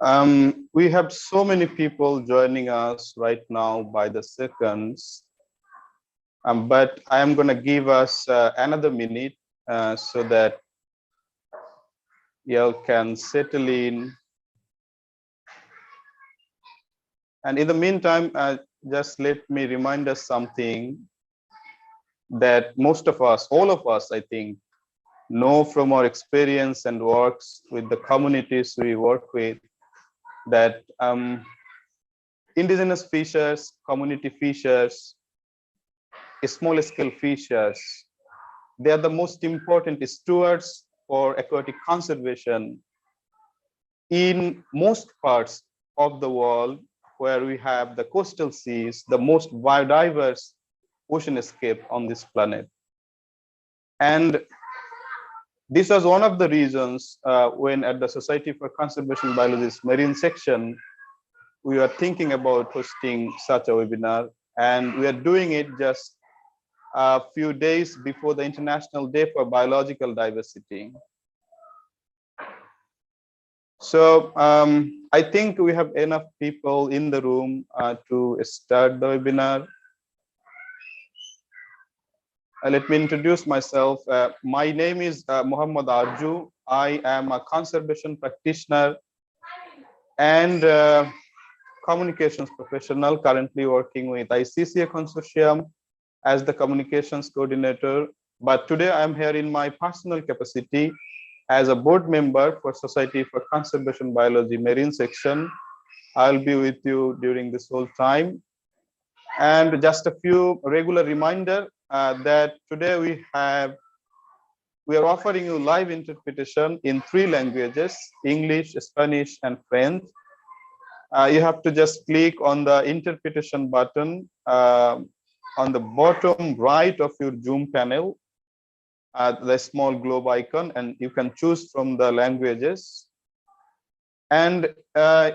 We have so many people joining us right now by the seconds, but I am going to give us another minute so that y'all can settle in. And in the meantime, just let me remind us something that most of us, all of us, I think, know from our experience and works with the communities we work with, that indigenous fishers, community fishers, small scale fishers, they are the most important stewards for aquatic conservation in most parts of the world where we have the coastal seas, the most biodiverse oceanscape on this planet. And this was one of the reasons when at the Society for Conservation Biology's Marine section, we are thinking about hosting such a webinar, and we are doing it just a few days before the International Day for Biological Diversity. So I think we have enough people in the room to start the webinar. Let me introduce myself. My name is Muhammad Arju. I am a conservation practitioner and communications professional, currently working with ICCA Consortium as the communications coordinator. But today I'm here in my personal capacity as a board member for Society for Conservation Biology Marine section. I'll be with you during this whole time. And just a few regular reminder that today we are offering you live interpretation in 3 languages, English, Spanish, and French. You have to just click on the interpretation button on the bottom right of your Zoom panel, the small globe icon, and you can choose from the languages. And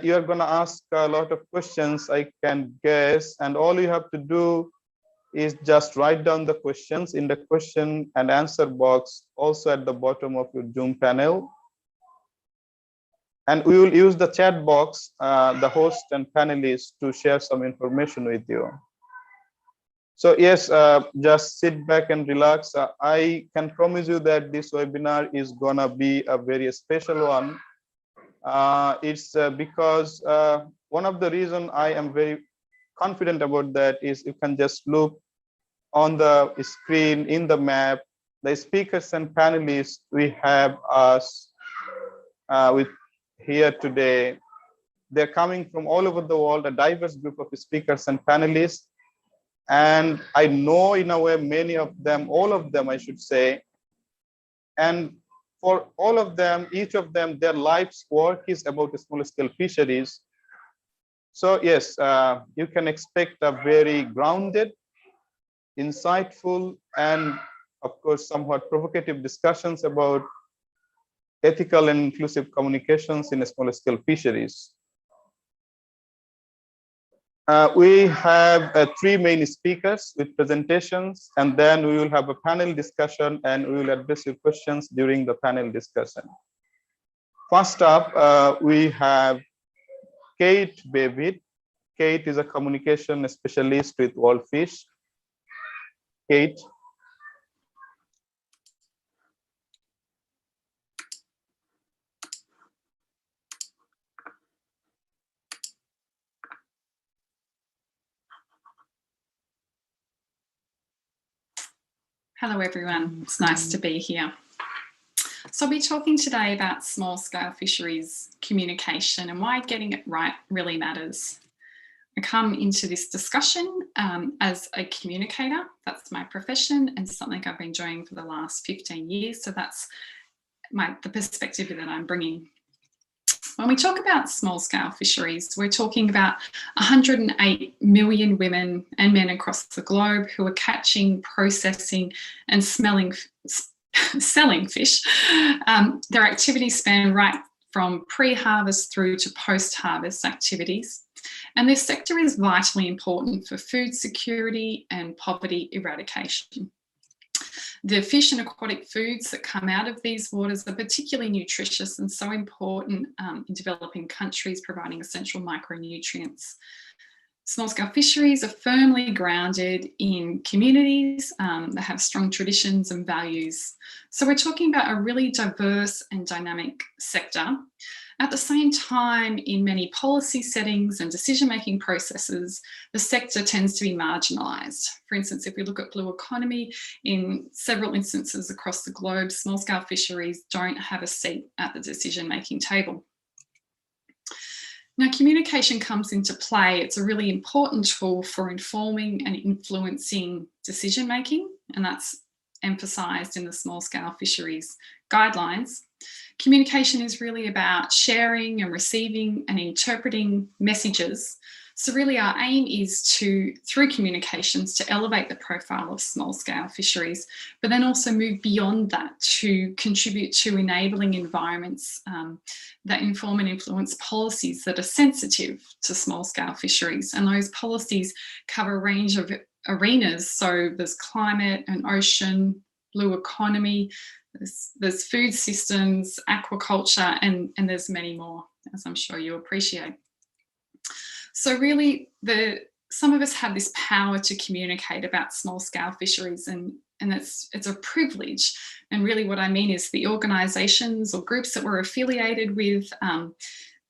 you're going to ask a lot of questions, I can guess, and all you have to do is just write down the questions in the question and answer box, also at the bottom of your Zoom panel. And we will use the chat box, the host and panelists, to share some information with you. So yes, just sit back and relax. I can promise you that this webinar is gonna be a very special one. It's because one of the reasons I am very confident about that is you can just look on the screen in the map, the speakers and panelists we have us with here today. They're coming from all over the world, a diverse group of speakers and panelists. And I know in a way many of them, all of them I should say, and for all of them, each of them, their life's work is about small scale fisheries. So yes, you can expect a very grounded, insightful, and of course, somewhat provocative discussions about ethical and inclusive communications in small scale fisheries. We have 3 main speakers with presentations, and then we will have a panel discussion, and we will address your questions during the panel discussion. First up, we have Kate Bevitt. Kate is a communication specialist with WorldFish. Kate. Hello everyone, it's nice to be here. So I'll be talking today about small scale fisheries communication and why getting it right really matters. I come into this discussion as a communicator. That's my profession and something I've been doing for the last 15 years. So that's the perspective that I'm bringing. When we talk about small-scale fisheries, we're talking about 108 million women and men across the globe who are catching, processing and selling fish. Their activities span right from pre-harvest through to post-harvest activities. And this sector is vitally important for food security and poverty eradication. The fish and aquatic foods that come out of these waters are particularly nutritious and so important in developing countries, providing essential micronutrients. Small-scale fisheries are firmly grounded in communities that have strong traditions and values. So we're talking about a really diverse and dynamic sector. At the same time, in many policy settings and decision-making processes, the sector tends to be marginalised. For instance, if we look at blue economy, in several instances across the globe, small-scale fisheries don't have a seat at the decision-making table. Now, communication comes into play. It's a really important tool for informing and influencing decision-making, and that's emphasised in the small-scale fisheries guidelines. Communication is really about sharing and receiving and interpreting messages. So really our aim is to, through communications, to elevate the profile of small-scale fisheries, but then also move beyond that to contribute to enabling environments that inform and influence policies that are sensitive to small-scale fisheries. And those policies cover a range of arenas. So there's climate and ocean, blue economy, there's food systems, aquaculture, and there's many more, as I'm sure you appreciate. So really, some of us have this power to communicate about small-scale fisheries, and it's a privilege. And really what I mean is the organisations or groups that we're affiliated with,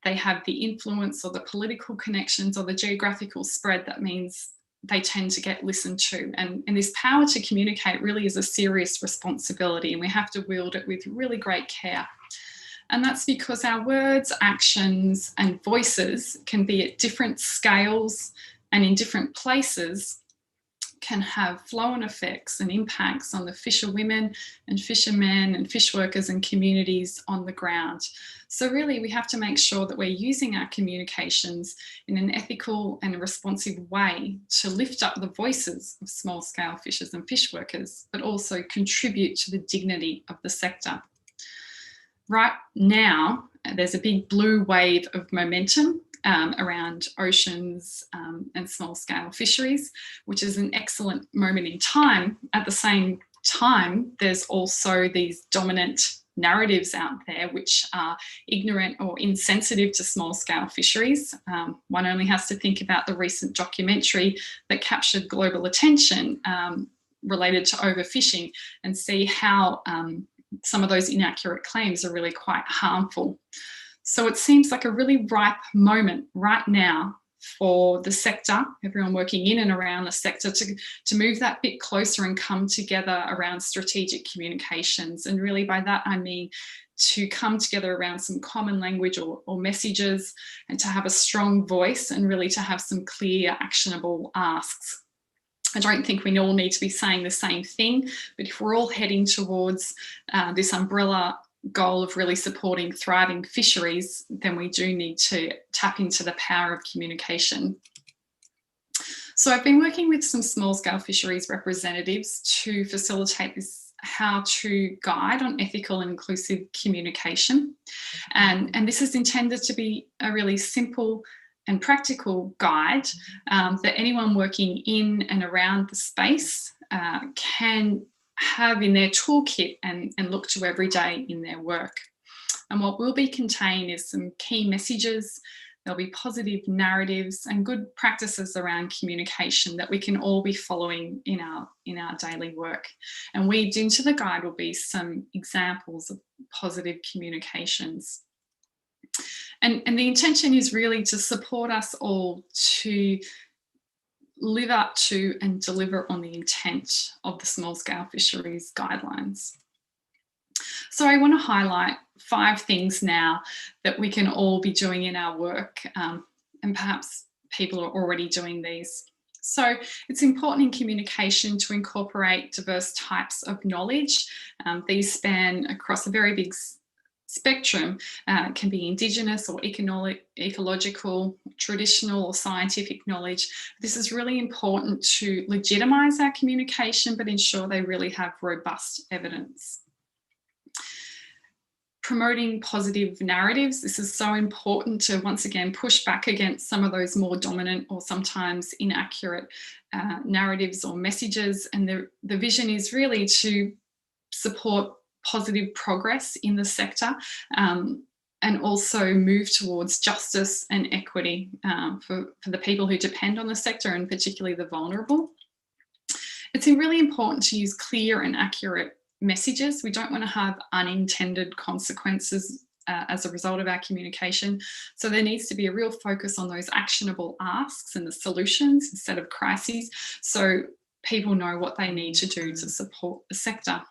they have the influence or the political connections or the geographical spread that means they tend to get listened to. And this power to communicate really is a serious responsibility, and we have to wield it with really great care. And that's because our words, actions, and voices can be at different scales and in different places, can have flow-on effects and impacts on the fisherwomen and fishermen and fish workers and communities on the ground. So really we have to make sure that we're using our communications in an ethical and responsive way to lift up the voices of small-scale fishers and fish workers, but also contribute to the dignity of the sector. Right now, there's a big blue wave of momentum around oceans and small-scale fisheries, which is an excellent moment in time. At the same time, there's also these dominant narratives out there which are ignorant or insensitive to small-scale fisheries. One only has to think about the recent documentary that captured global attention related to overfishing and see how some of those inaccurate claims are really quite harmful. So it seems like a really ripe moment right now for the sector, everyone working in and around the sector, to move that bit closer and come together around strategic communications. And really by that I mean to come together around some common language or messages, and to have a strong voice, and really to have some clear, actionable asks. I don't think we all need to be saying the same thing, but if we're all heading towards this umbrella goal of really supporting thriving fisheries, then we do need to tap into the power of communication. So I've been working with some small-scale fisheries representatives to facilitate this how-to guide on ethical and inclusive communication. And this is intended to be a really simple and practical guide that anyone working in and around the space can have in their toolkit and look to every day in their work. And what will be contained is some key messages. There'll be positive narratives and good practices around communication that we can all be following in our daily work. And weaved into the guide will be some examples of positive communications. And the intention is really to support us all to live up to and deliver on the intent of the small-scale fisheries guidelines. So I want to highlight 5 things now that we can all be doing in our work, and perhaps people are already doing these. So it's important in communication to incorporate diverse types of knowledge. These span across a very big spectrum. Can be Indigenous or ecological, traditional or scientific knowledge. This is really important to legitimise our communication, but ensure they really have robust evidence. promoting positive narratives. This is so important to, once again, push back against some of those more dominant or sometimes inaccurate narratives or messages. And the vision is really to support positive progress in the sector, and also move towards justice and equity for the people who depend on the sector, and particularly the vulnerable. It's really important to use clear and accurate messages. We don't want to have unintended consequences as a result of our communication. So there needs to be a real focus on those actionable asks and the solutions instead of crises, so people know what they need to do to support the sector.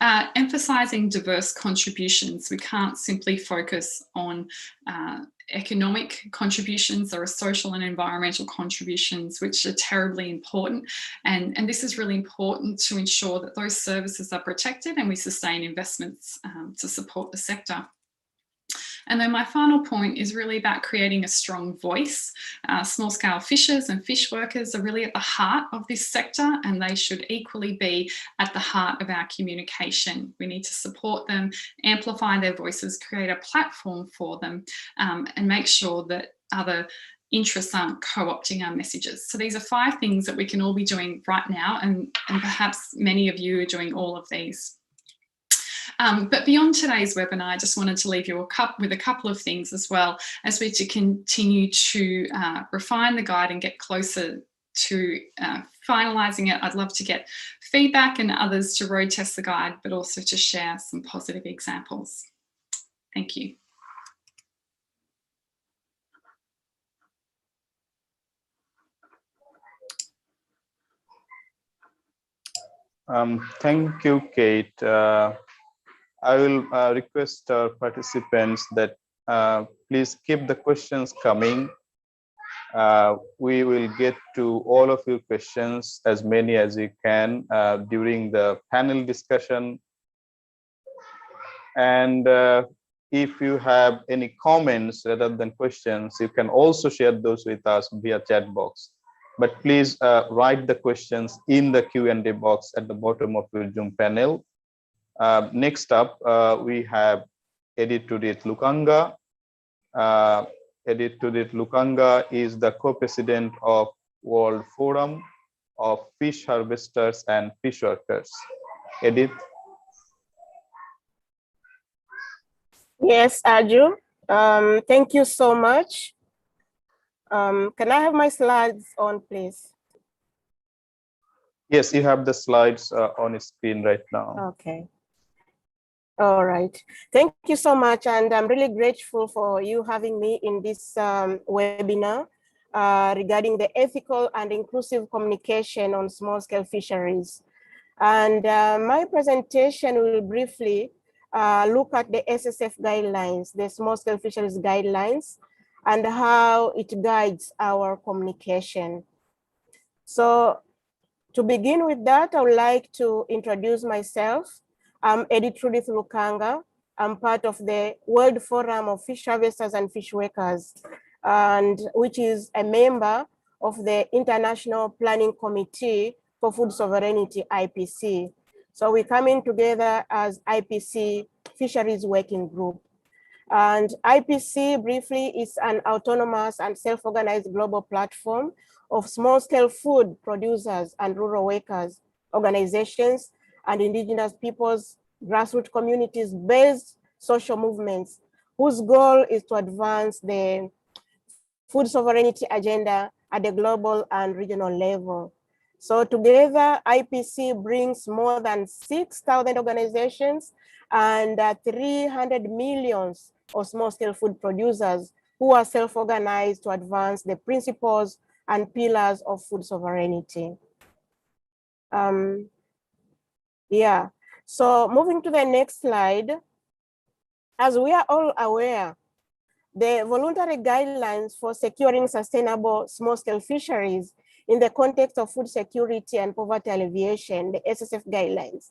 Emphasising diverse contributions. We can't simply focus on economic contributions. There are social and environmental contributions which are terribly important, and this is really important to ensure that those services are protected and we sustain investments to support the sector. And then my final point is really about creating a strong voice. Small-scale fishers and fish workers are really at the heart of this sector, and they should equally be at the heart of our communication. We need to support them, amplify their voices, create a platform for them, and make sure that other interests aren't co-opting our messages. So these are 5 things that we can all be doing right now, and perhaps many of you are doing all of these. But beyond today's webinar, I just wanted to leave you with a couple of things as well, as we continue to refine the guide and get closer to finalising it. I'd love to get feedback and others to road test the guide, but also to share some positive examples. Thank you. Thank you, Kate. I will request our participants that please keep the questions coming. We will get to all of your questions, as many as you can, during the panel discussion. And if you have any comments rather than questions, you can also share those with us via chat box. But please write the questions in the Q&A box at the bottom of your Zoom panel. Next up, we have Editrudith Lukanga. Editrudith Lukanga is the co-president of World Forum of Fish Harvesters and Fishworkers. Edith. Yes, Aju. Thank you so much. Can I have my slides on, please? Yes, you have the slides on screen right now. Okay. All right. Thank you so much. And I'm really grateful for you having me in this webinar regarding the ethical and inclusive communication on small-scale fisheries. And my presentation will briefly look at the SFF guidelines, the small-scale fisheries guidelines, and how it guides our communication. So to begin with that, I would like to introduce myself. I'm Editrudith Lukanga. I'm part of the World Forum of Fish Harvesters and Fishworkers, and which is a member of the International Planning Committee for Food Sovereignty, IPC. So we're coming together as IPC Fisheries Working Group. And IPC, briefly, is an autonomous and self-organized global platform of small-scale food producers and rural workers, organizations, and indigenous peoples, grassroots communities-based social movements, whose goal is to advance the food sovereignty agenda at the global and regional level. So together, IPC brings more than 6,000 organizations and 300 million of small-scale food producers who are self-organized to advance the principles and pillars of food sovereignty. Yeah, so moving to the next slide, as we are all aware, the voluntary guidelines for securing sustainable small-scale fisheries in the context of food security and poverty alleviation, the SFF guidelines.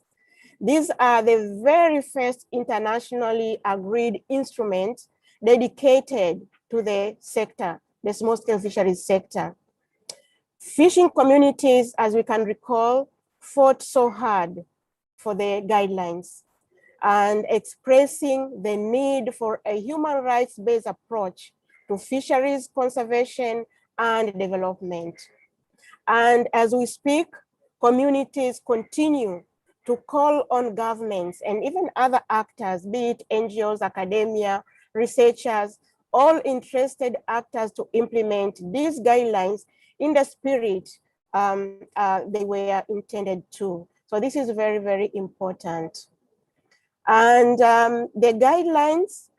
These are the very first internationally agreed instruments dedicated to the sector, the small-scale fisheries sector. Fishing communities, as we can recall, fought so hard for the guidelines. and expressing the need for a human rights-based approach to fisheries conservation and development. And as we speak, communities continue to call on governments and even other actors, be it NGOs, academia, researchers, all interested actors to implement these guidelines in the spirit they were intended to. So this is very, very important. And the guidelines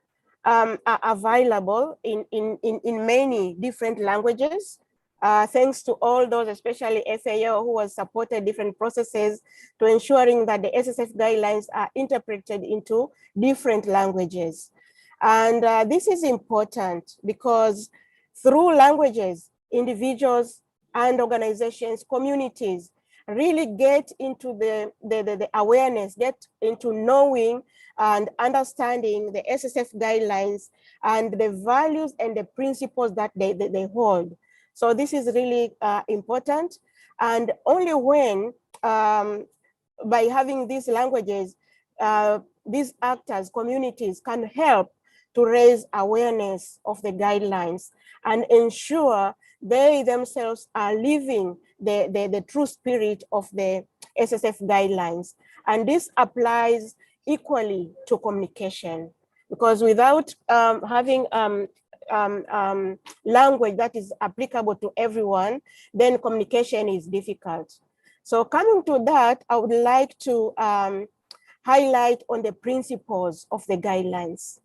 are available in many different languages. Thanks to all those, especially FAO, who has supported different processes to ensuring that the SFF guidelines are interpreted into different languages. And this is important because through languages, individuals and organizations, communities really get into the awareness, get into knowing and understanding the SFF guidelines and the values and the principles that they hold. So this is really important. And only when, by having these languages, these actors, communities can help to raise awareness of the guidelines and ensure they themselves are living the true spirit of the SFF guidelines. And this applies equally to communication, because without having language that is applicable to everyone, then communication is difficult. So coming to that, I would like to highlight on the principles of the guidelines.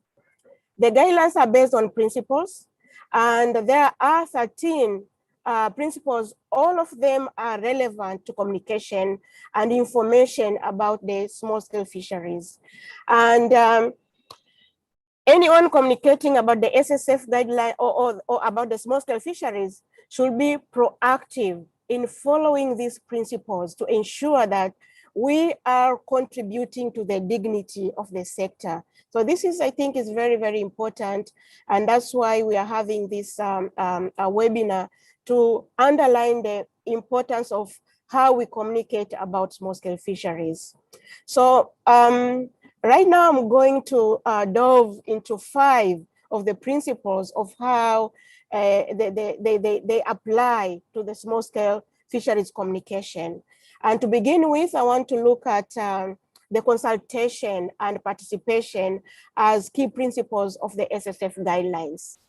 The guidelines are based on principles, and there are 13 principles. All of them are relevant to communication and information about the small-scale fisheries. And anyone communicating about the SFF guideline or about the small-scale fisheries should be proactive in following these principles to ensure that we are contributing to the dignity of the sector. So this is, I think, is very, very important. And that's why we are having this a webinar to underline the importance of how we communicate about small-scale fisheries. So right now I'm going to delve into 5 of the principles of how they apply to the small-scale fisheries communication. And to begin with, I want to look at the consultation and participation as key principles of the SFF guidelines.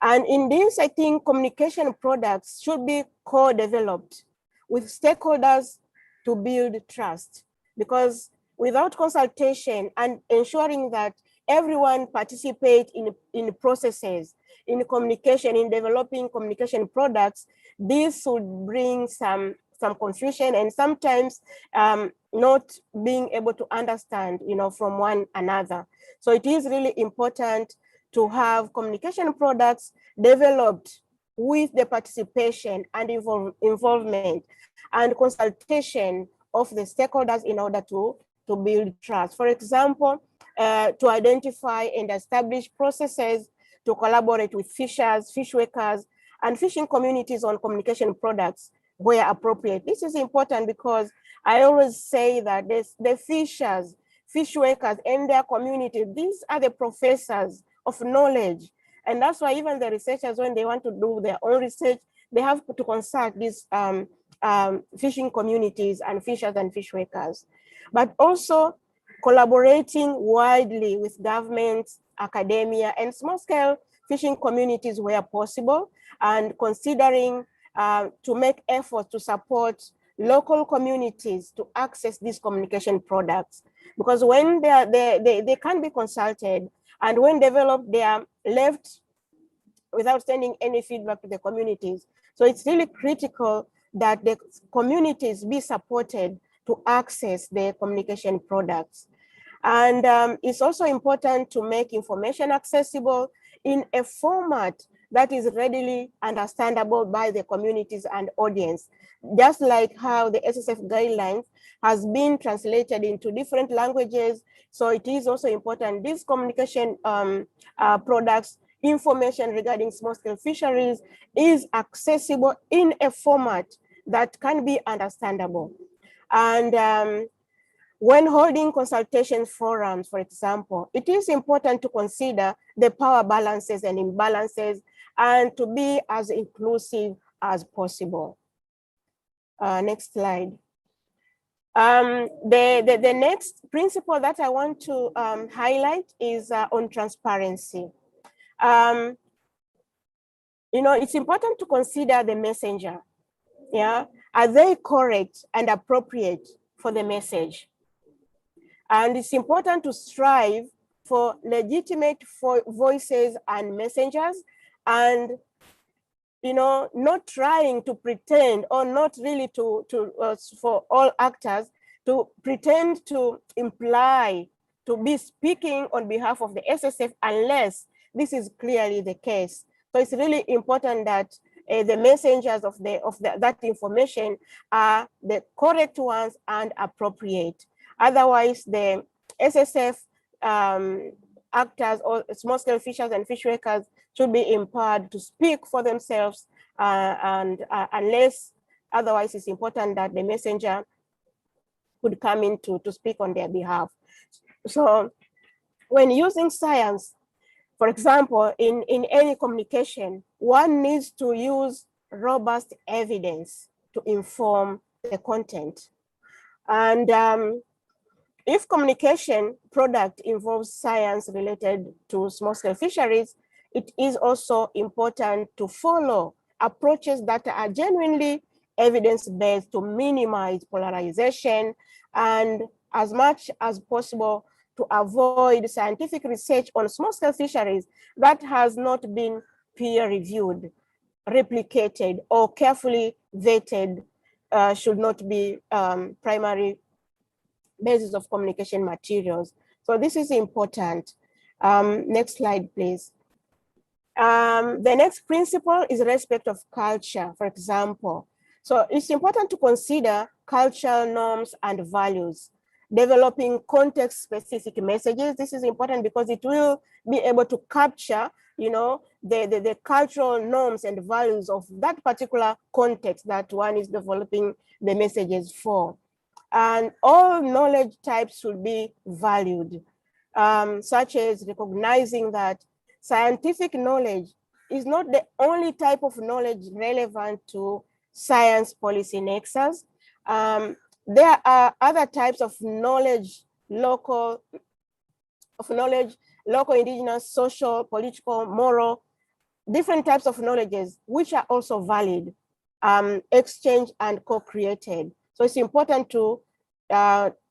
And in this, I think communication products should be co-developed with stakeholders to build trust, because without consultation and ensuring that everyone participate in processes, in communication, in developing communication products, this would bring some confusion and sometimes not being able to understand, from one another. So it is really important to have communication products developed with the participation and involvement and consultation of the stakeholders in order to build trust. For example, to identify and establish processes to collaborate with fishers, fish workers, and fishing communities on communication products where appropriate. This is important because I always say that the fishers, fish workers, and their community, these are the professors of knowledge. And that's why even the researchers, when they want to do their own research, they have to consult these fishing communities and fishers and fish workers. But also collaborating widely with governments, academia, and small-scale fishing communities where possible, and considering to make efforts to support local communities to access these communication products. Because when they can be consulted, and when developed, they are left without sending any feedback to the communities. So it's really critical that the communities be supported to access the communication products. And it's also important to make information accessible in a format that is readily understandable by the communities and audience, just like how the SFF guidelines has been translated into different languages. So it is also important these communication products, information regarding small-scale fisheries is accessible in a format that can be understandable. And When holding consultation forums, for example, it is important to consider the power balances and imbalances and to be as inclusive as possible. Next slide. The next principle that I want to highlight is on transparency. It's important to consider the messenger. Yeah, are they correct and appropriate for the message? And it's important to strive for legitimate voices and messengers, and not trying to pretend, or not really for all actors to pretend to imply to be speaking on behalf of the SSF unless this is clearly the case. So it's really important that the messengers of that information are the correct ones and appropriate. Otherwise, the SSF actors or small-scale fishers and fish workers should be empowered to speak for themselves, and unless otherwise, it's important that the messenger could come in to speak on their behalf. So when using science, for example, in any communication, one needs to use robust evidence to inform the content. And if communication product involves science related to small-scale fisheries, it is also important to follow approaches that are genuinely evidence-based to minimize polarization, and as much as possible to avoid scientific research on small-scale fisheries that has not been peer-reviewed, replicated, or carefully vetted. Should not be primary basis of communication materials. So this is important. Next slide, please. The next principle is respect of culture, for example. So it's important to consider cultural norms and values, developing context-specific messages. This is important because it will be able to capture, the cultural norms and values of that particular context that one is developing the messages for. And all knowledge types should be valued, such as recognizing that scientific knowledge is not the only type of knowledge relevant to science policy nexus. There are other types of knowledge, local, indigenous, social, political, moral, different types of knowledges, which are also valid, exchanged and co-created. So it's important to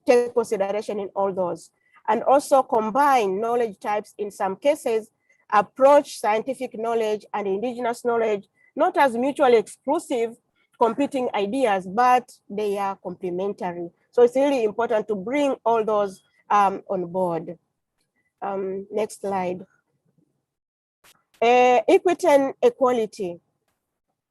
take consideration in all those, and also combine knowledge types in some cases, approach scientific knowledge and indigenous knowledge, not as mutually exclusive competing ideas, but they are complementary. So it's really important to bring all those on board. Next slide. Equity and equality.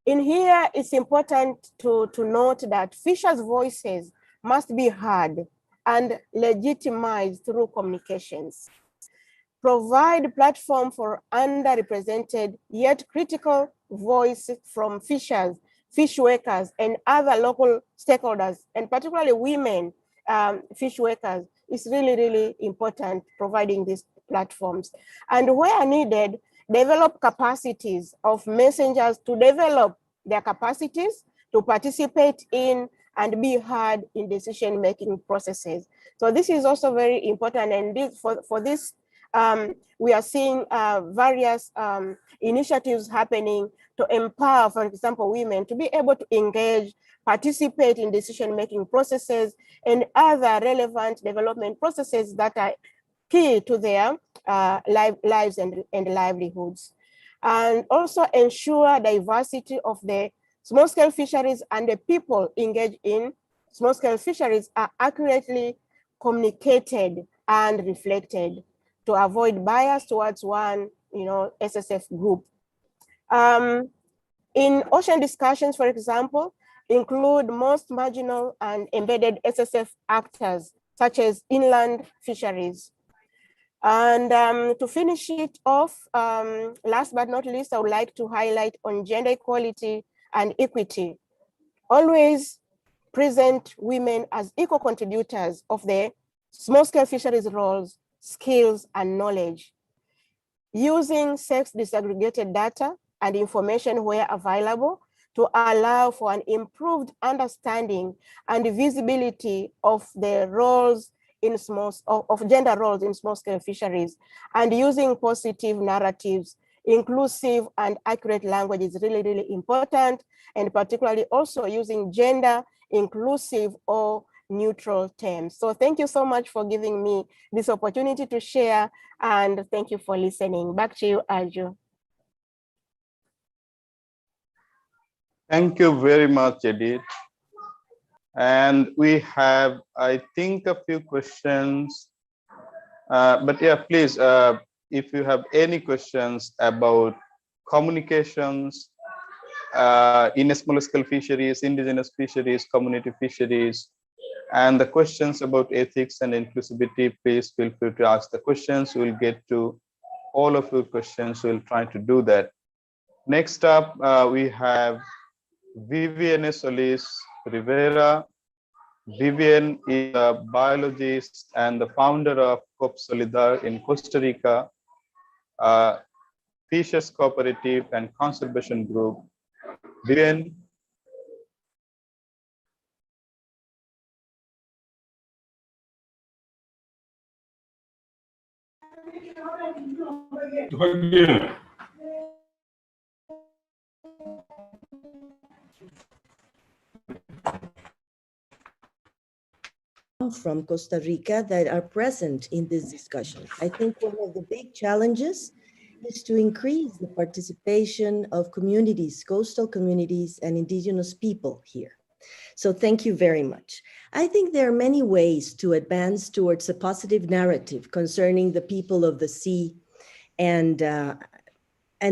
In here, it's important to note that fishers' voices must be heard and legitimized through communications. Provide platform for underrepresented yet critical voice from fishers, fish workers, and other local stakeholders, and particularly women fish workers. Is really, really important providing these platforms. And where needed, develop capacities of messengers to develop their capacities to participate in and be heard in decision-making processes. So this is also very important. And this, for this, we are seeing various initiatives happening to empower, for example, women to be able to engage, participate in decision-making processes and other relevant development processes that are key to their lives and livelihoods. And also ensure diversity of the small-scale fisheries and the people engaged in small-scale fisheries are accurately communicated and reflected to avoid bias towards one, SSF group. In ocean discussions, for example, include most marginal and embedded SSF actors, such as inland fisheries. And to finish it off, last but not least, I would like to highlight on gender equality and equity. Always present women as equal contributors of the small-scale fisheries roles, skills, and knowledge. Using sex disaggregated data and information where available to allow for an improved understanding and visibility of the roles in of gender roles in small-scale fisheries, and using positive narratives, inclusive and accurate language is really, really important, and particularly also using gender inclusive or neutral terms. So thank you so much for giving me this opportunity to share, and thank you for listening. Back to you, Arju. Thank you very much, Edith. And we have, I think, a few questions. But yeah, please, if you have any questions about communications in small-scale fisheries, indigenous fisheries, community fisheries, and the questions about ethics and inclusivity, please feel free to ask the questions. We'll get to all of your questions. We'll try to do that. Next up, we have Vivienne Solis Rivera. Vivienne is a biologist and the founder of CoopeSoliDar in Costa Rica, a fishes cooperative and conservation group. Vivienne. From Costa Rica that are present in this discussion. I think one of the big challenges is to increase the participation of communities, coastal communities, and indigenous people here. So thank you very much. I think there are many ways to advance towards a positive narrative concerning the people of the sea and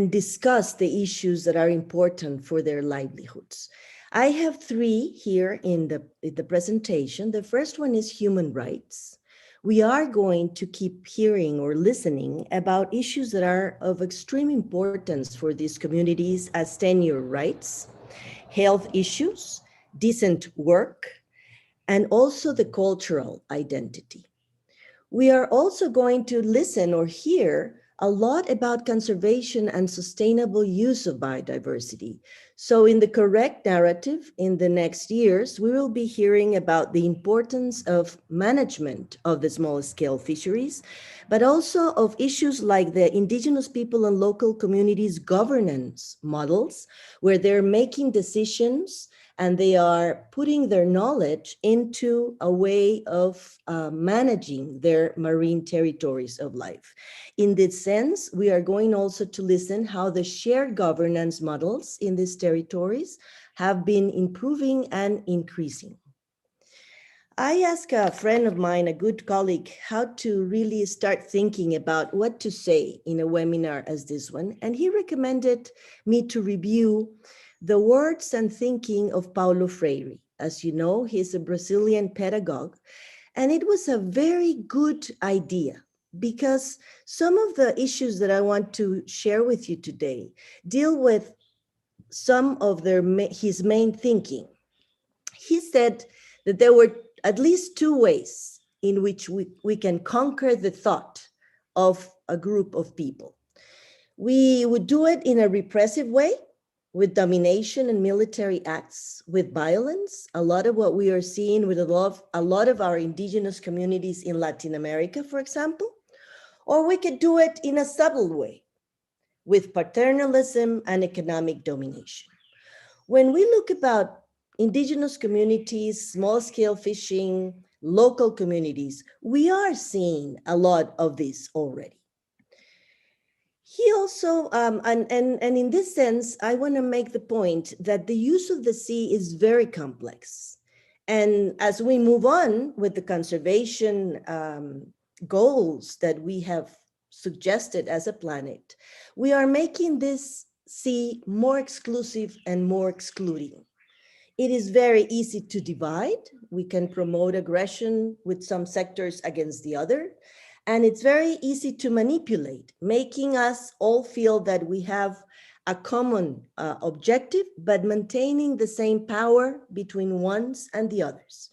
discuss the issues that are important for their livelihoods. I have three here in the presentation. The first one is human rights. We are going to keep hearing or listening about issues that are of extreme importance for these communities as tenure rights, health issues, decent work, and also the cultural identity. We are also going to listen or hear a lot about conservation and sustainable use of biodiversity. So in the correct narrative in the next years, we will be hearing about the importance of management of the small scale fisheries, but also of issues like the indigenous people and local communities governance models, where they're making decisions and they are putting their knowledge into a way of managing their marine territories of life. In this sense, we are going also to listen how the shared governance models in these territories have been improving and increasing. I asked a friend of mine, a good colleague, how to really start thinking about what to say in a webinar as this one, and he recommended me to review the words and thinking of Paulo Freire. As you know, he's a Brazilian pedagogue, and it was a very good idea because some of the issues that I want to share with you today deal with some of his main thinking. He said that there were at least two ways in which we can conquer the thought of a group of people. We would do it in a repressive way, with domination and military acts, with violence, a lot of what we are seeing with a lot of our indigenous communities in Latin America, for example, or we could do it in a subtle way, with paternalism and economic domination. When we look about indigenous communities, small-scale fishing, local communities, we are seeing a lot of this already. He also, and in this sense, I want to make the point that the use of the sea is very complex. And as we move on with the conservation goals that we have suggested as a planet, we are making this sea more exclusive and more excluding. It is very easy to divide. We can promote aggression with some sectors against the other. And it's very easy to manipulate, making us all feel that we have a common objective, but maintaining the same power between ones and the others.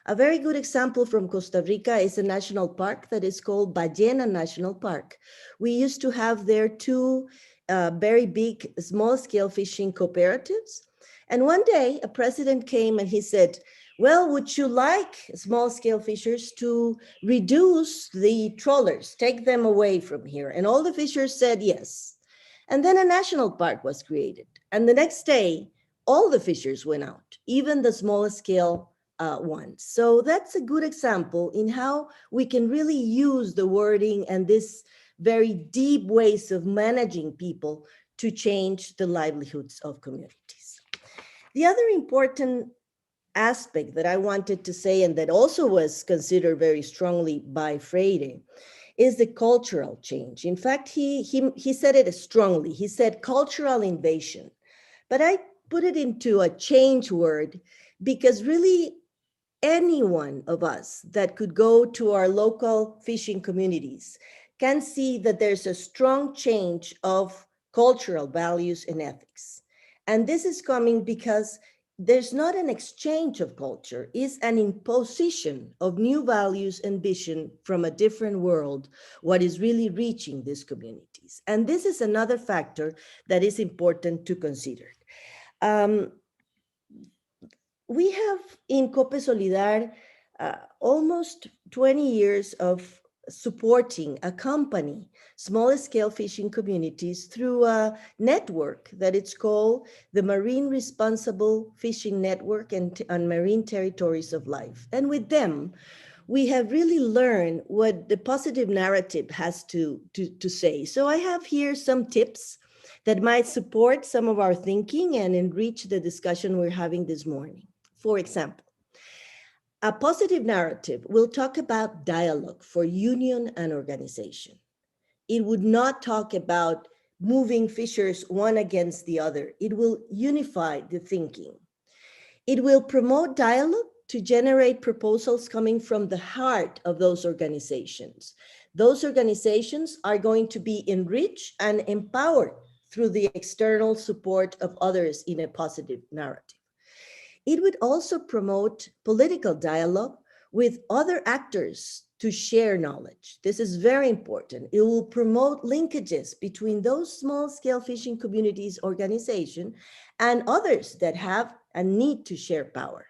A very good example from Costa Rica is a national park that is called Ballena National Park. We used to have there two very big small-scale fishing cooperatives. And one day a president came and he said, well, would you like small-scale fishers to reduce the trawlers, take them away from here? And all the fishers said yes. And then a national park was created. And the next day, all the fishers went out, even the smallest scale ones. So that's a good example in how we can really use the wording and this very deep ways of managing people to change the livelihoods of communities. The other important aspect that I wanted to say, and that also was considered very strongly by Freire, is the cultural change. In fact, he said it strongly. He said cultural invasion, but I put it into a change word because really any one of us that could go to our local fishing communities can see that there's a strong change of cultural values and ethics. And this is coming because there's not an exchange of culture, it's an imposition of new values and vision from a different world, what is really reaching these communities. And this is another factor that is important to consider. We have in CoopeSoliDar almost 20 years of supporting a company, small scale fishing communities through a network that it's called the Marine Responsible Fishing Network and Marine Territories of Life. And with them, we have really learned what the positive narrative has to say. So I have here some tips that might support some of our thinking and enrich the discussion we're having this morning. For example, a positive narrative will talk about dialogue for union and organization. It would not talk about moving fishers one against the other. It will unify the thinking. It will promote dialogue to generate proposals coming from the heart of those organizations. Those organizations are going to be enriched and empowered through the external support of others in a positive narrative. It would also promote political dialogue with other actors to share knowledge. This is very important. It will promote linkages between those small-scale fishing communities organization and others that have a need to share power.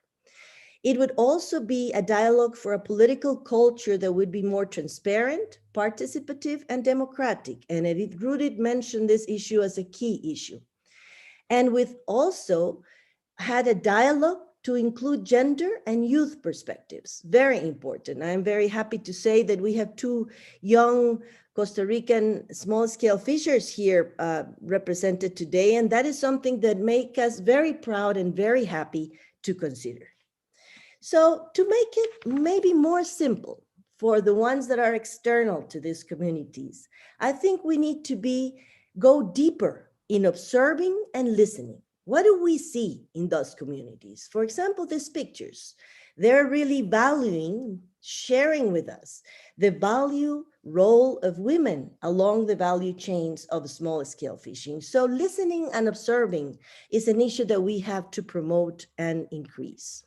It would also be a dialogue for a political culture that would be more transparent, participative, and democratic. And Editrudith mentioned this issue as a key issue. And with also had a dialogue to include gender and youth perspectives. Very important. I'm very happy to say that we have two young Costa Rican small-scale fishers here represented today, and that is something that makes us very proud and very happy to consider. So to make it maybe more simple for the ones that are external to these communities, I think we need to go deeper in observing and listening. What do we see in those communities? For example, these pictures, they're really valuing, sharing with us the value role of women along the value chains of small scale fishing. So listening and observing is an issue that we have to promote and increase.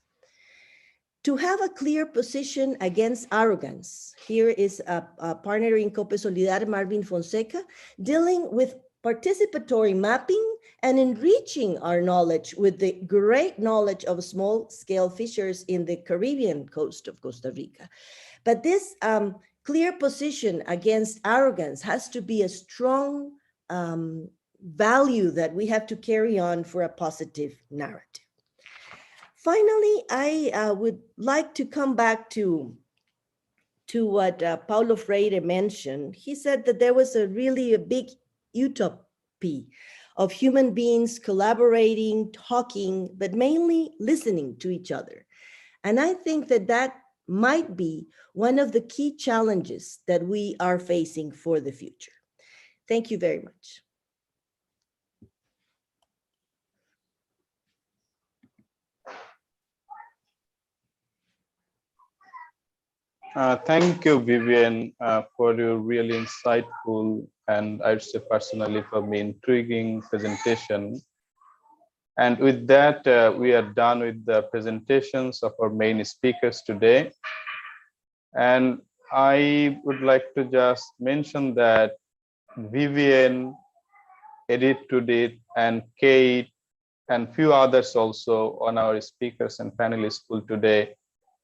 To have a clear position against arrogance, here is a partner in CoopeSoliDar, Marvin Fonseca, dealing with participatory mapping and enriching our knowledge with the great knowledge of small-scale fishers in the Caribbean coast of Costa Rica. But this clear position against arrogance has to be a strong value that we have to carry on for a positive narrative. Finally, I would like to come back to what Paulo Freire mentioned. He said that there was really a big utopia of human beings collaborating, talking, but mainly listening to each other. And I think that that might be one of the key challenges that we are facing for the future. Thank you very much. Thank you, Vivienne, for your really insightful and I'd say personally for me intriguing presentation. And with that, we are done with the presentations of our main speakers today. And I would like to just mention that Vivienne, Editrudith, and Kate, and few others also on our speakers and panelists pool today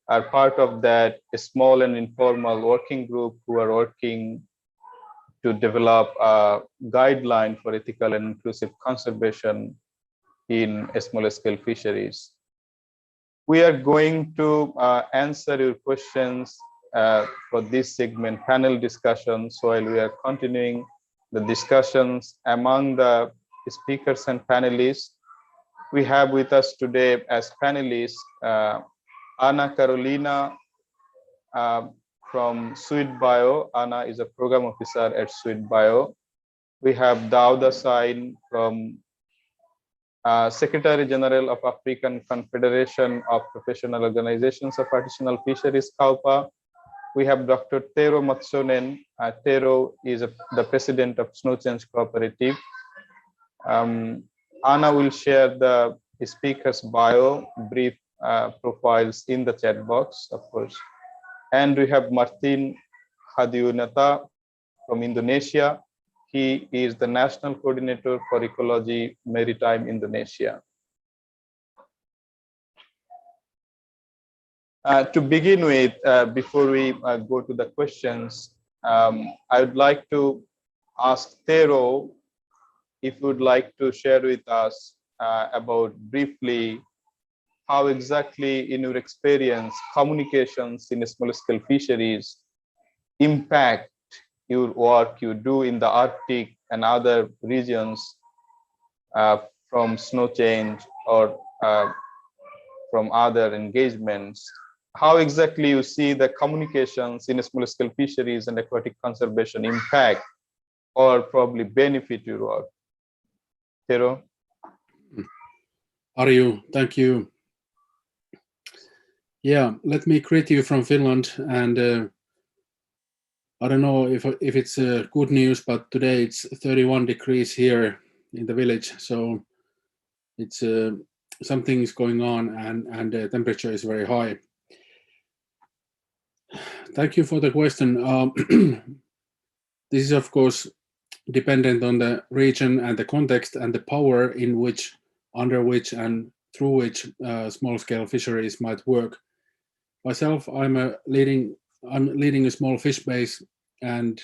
are part of that small and informal working group who are working to develop a guideline for ethical and inclusive conservation in small scale fisheries. We are going to answer your questions for this segment panel discussion. So while we are continuing the discussions among the speakers and panelists, we have with us today as panelists Anna Carolina from SwedBio. Anna is a program officer at SwedBio. We have Dauda Sain from Secretary General of African Confederation of Professional Organizations of Artisanal Fisheries, COUPA. We have Dr. Tero Matsonen. Tero is the president of Snow Change Cooperative. Anna will share the speaker's bio, brief profiles in the chat box, of course. And we have Martin Hadiunata from Indonesia. He is the National Coordinator for Ecology Maritime Indonesia. To begin with, before we go to the questions, I would like to ask Tero if you would like to share with us about briefly how exactly in your experience communications in small scale fisheries impact your work you do in the Arctic and other regions from snow change or from other engagements. How exactly you see the communications in small scale fisheries and aquatic conservation impact or probably benefit your work? Tero? Arju, thank you. Yeah, let me greet you from Finland, and I don't know if it's good news, but today it's 31 degrees here in the village, so it's something is going on, and the temperature is very high. Thank you for the question. This is of course dependent on the region and the context and the power in which, under which, and through which small-scale fisheries might work. Myself, I'm leading a small fish base and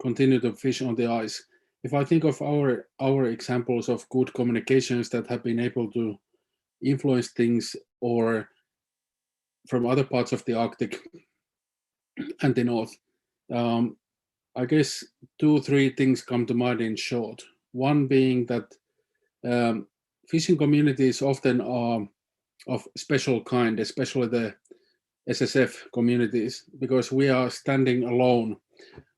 continue to fish on the ice. If I think of our examples of good communications that have been able to influence things, or from other parts of the Arctic and the North, I guess 2-3 things come to mind in short. One being that fishing communities often are of special kind, especially the SSF communities, because we are standing alone.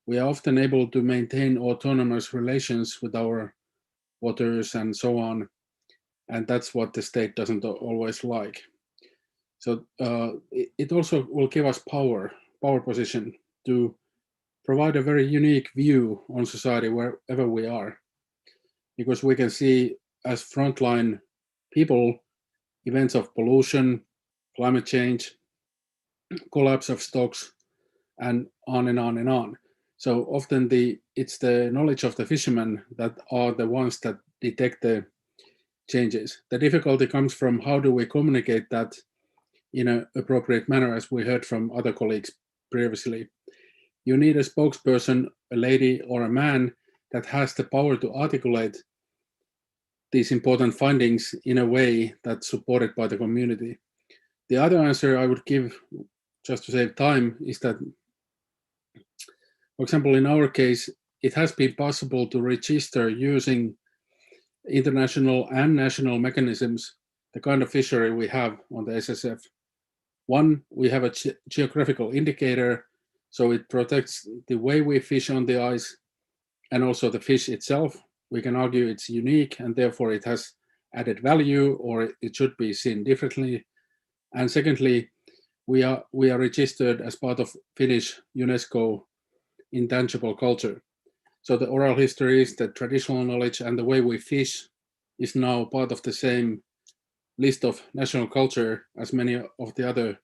We are often able to maintain autonomous relations with our waters and so on, and that's what the state doesn't always like. So it also will give us power position to provide a very unique view on society wherever we are, because we can see as frontline people events of pollution, climate change, collapse of stocks, and on and on and on. So often it's the knowledge of the fishermen that are the ones that detect the changes. The difficulty comes from how do we communicate that in an appropriate manner, as we heard from other colleagues previously. You need a spokesperson, a lady or a man that has the power to articulate these important findings in a way that's supported by the community. The other answer I would give, just to save time, is that, for example, in our case, it has been possible to register using international and national mechanisms the kind of fishery we have on the SSF. One, we have a geographical indicator, so it protects the way we fish on the ice and also the fish itself. We can argue it's unique and therefore it has added value, or it should be seen differently. And secondly, we are registered as part of Finnish UNESCO intangible culture. So the oral histories, the traditional knowledge, and the way we fish is now part of the same list of national culture as many of the other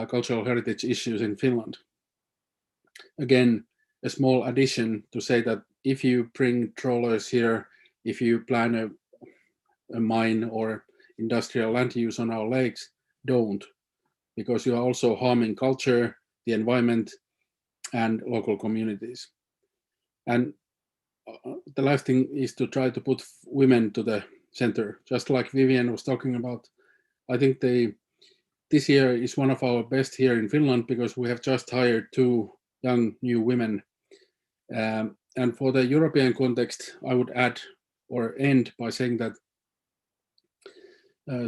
cultural heritage issues in Finland. Again, a small addition to say that if you bring trawlers here, if you plan a mine or industrial land use on our lakes, don't, because you are also harming culture, the environment, and local communities. And the last thing is to try to put women to the center, just like Vivienne was talking about. I think this year is one of our best here in Finland because we have just hired 2 young new women. And for the European context, I would add or end by saying that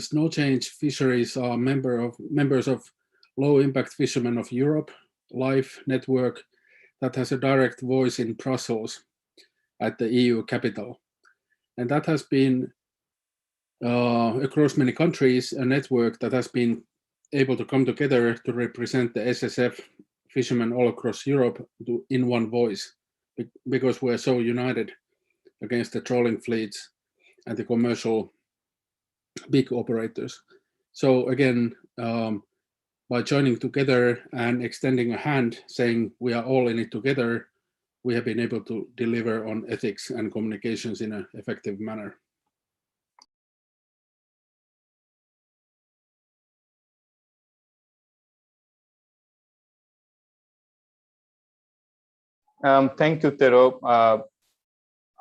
Snow Change Fisheries are members of Low Impact Fishermen of Europe, LIFE network that has a direct voice in Brussels at the EU capital. And that has been across many countries, a network that has been able to come together to represent the SFF fishermen all across Europe in one voice, because we're so united against the trawling fleets and the commercial big operators. So again, by joining together and extending a hand, saying we are all in it together, we have been able to deliver on ethics and communications in an effective manner. Thank you, Tero.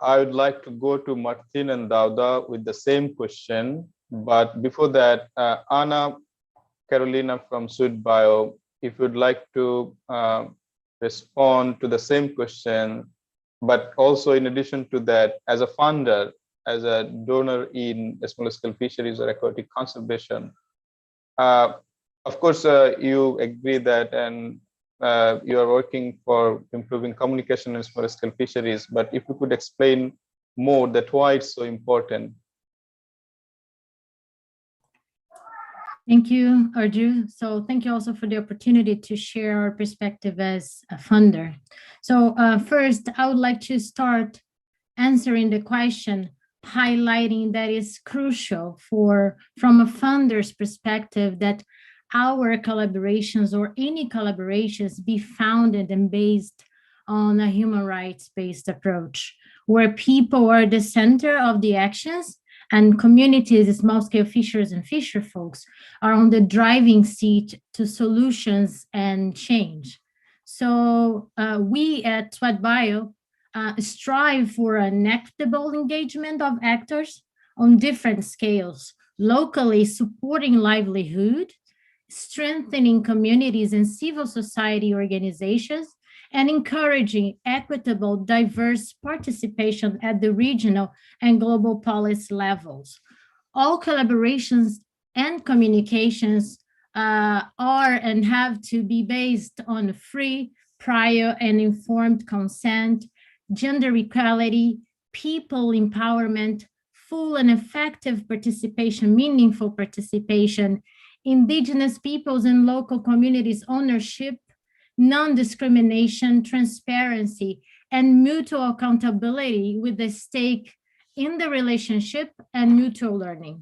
I would like to go to Martin and Dauda with the same question. But before that, Anna Carolina from SwedBio, if you'd like to respond to the same question, but also in addition to that, as a funder, as a donor in small scale fisheries or aquatic conservation, of course, you agree that and you are working for improving communication in small scale fisheries, but if you could explain more that why it's so important. Thank you, Arju. So thank you also for the opportunity to share our perspective as a funder. So first, I would like to start answering the question, highlighting that is crucial from a funder's perspective that our collaborations or any collaborations be founded and based on a human rights-based approach, where people are the center of the actions and communities, small-scale fishers and fisher folks are on the driving seat to solutions and change. So we at SwedBio strive for an equitable engagement of actors on different scales, locally supporting livelihood, strengthening communities and civil society organizations, and encouraging equitable, diverse participation at the regional and global policy levels. All collaborations and communications are and have to be based on free, prior, and informed consent, gender equality, people empowerment, full and effective participation, meaningful participation, Indigenous peoples and local communities ownership, non-discrimination, transparency, and mutual accountability with the stake in the relationship and mutual learning.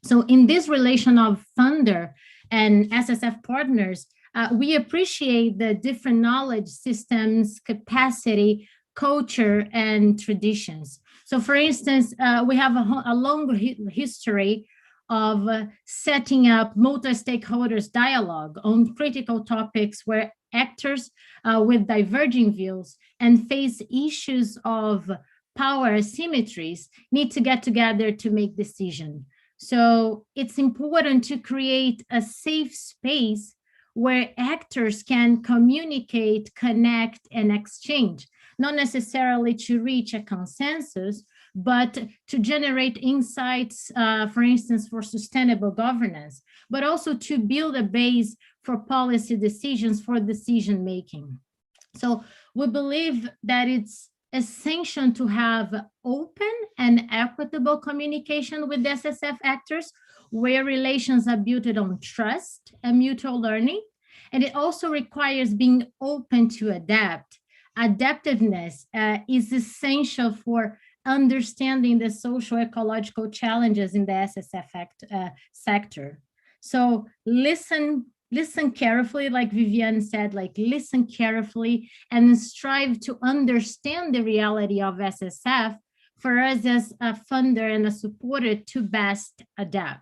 So in this relation of funder and SSF partners, we appreciate the different knowledge systems, capacity, culture, and traditions. So for instance, we have a long history of setting up multi-stakeholders dialogue on critical topics where actors with diverging views and face issues of power asymmetries need to get together to make decisions. So it's important to create a safe space where actors can communicate, connect, and exchange, not necessarily to reach a consensus, but to generate insights, for instance, for sustainable governance, but also to build a base for policy decisions for decision-making. So we believe that it's essential to have open and equitable communication with SSF actors, where relations are built on trust and mutual learning. And it also requires being open to adapt. Adaptiveness is essential for understanding the social ecological challenges in the SSF sector. So listen carefully, like Vivienne said, like listen carefully and strive to understand the reality of SSF for us as a funder and a supporter to best adapt.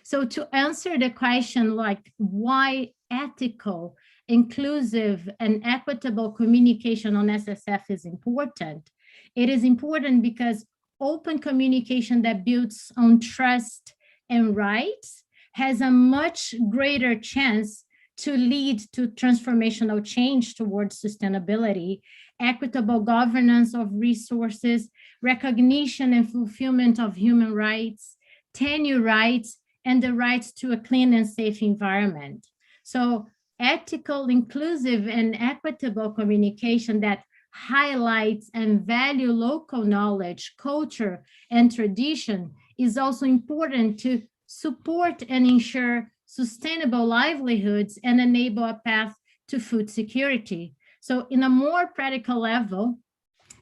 So to answer the question, like why ethical, inclusive, and equitable communication on SSF is important, it is important because open communication that builds on trust and rights has a much greater chance to lead to transformational change towards sustainability, equitable governance of resources, recognition and fulfillment of human rights, tenure rights, and the rights to a clean and safe environment. So ethical, inclusive, and equitable communication that highlights and value local knowledge, culture, and tradition is also important to support and ensure sustainable livelihoods and enable a path to food security. So in a more practical level,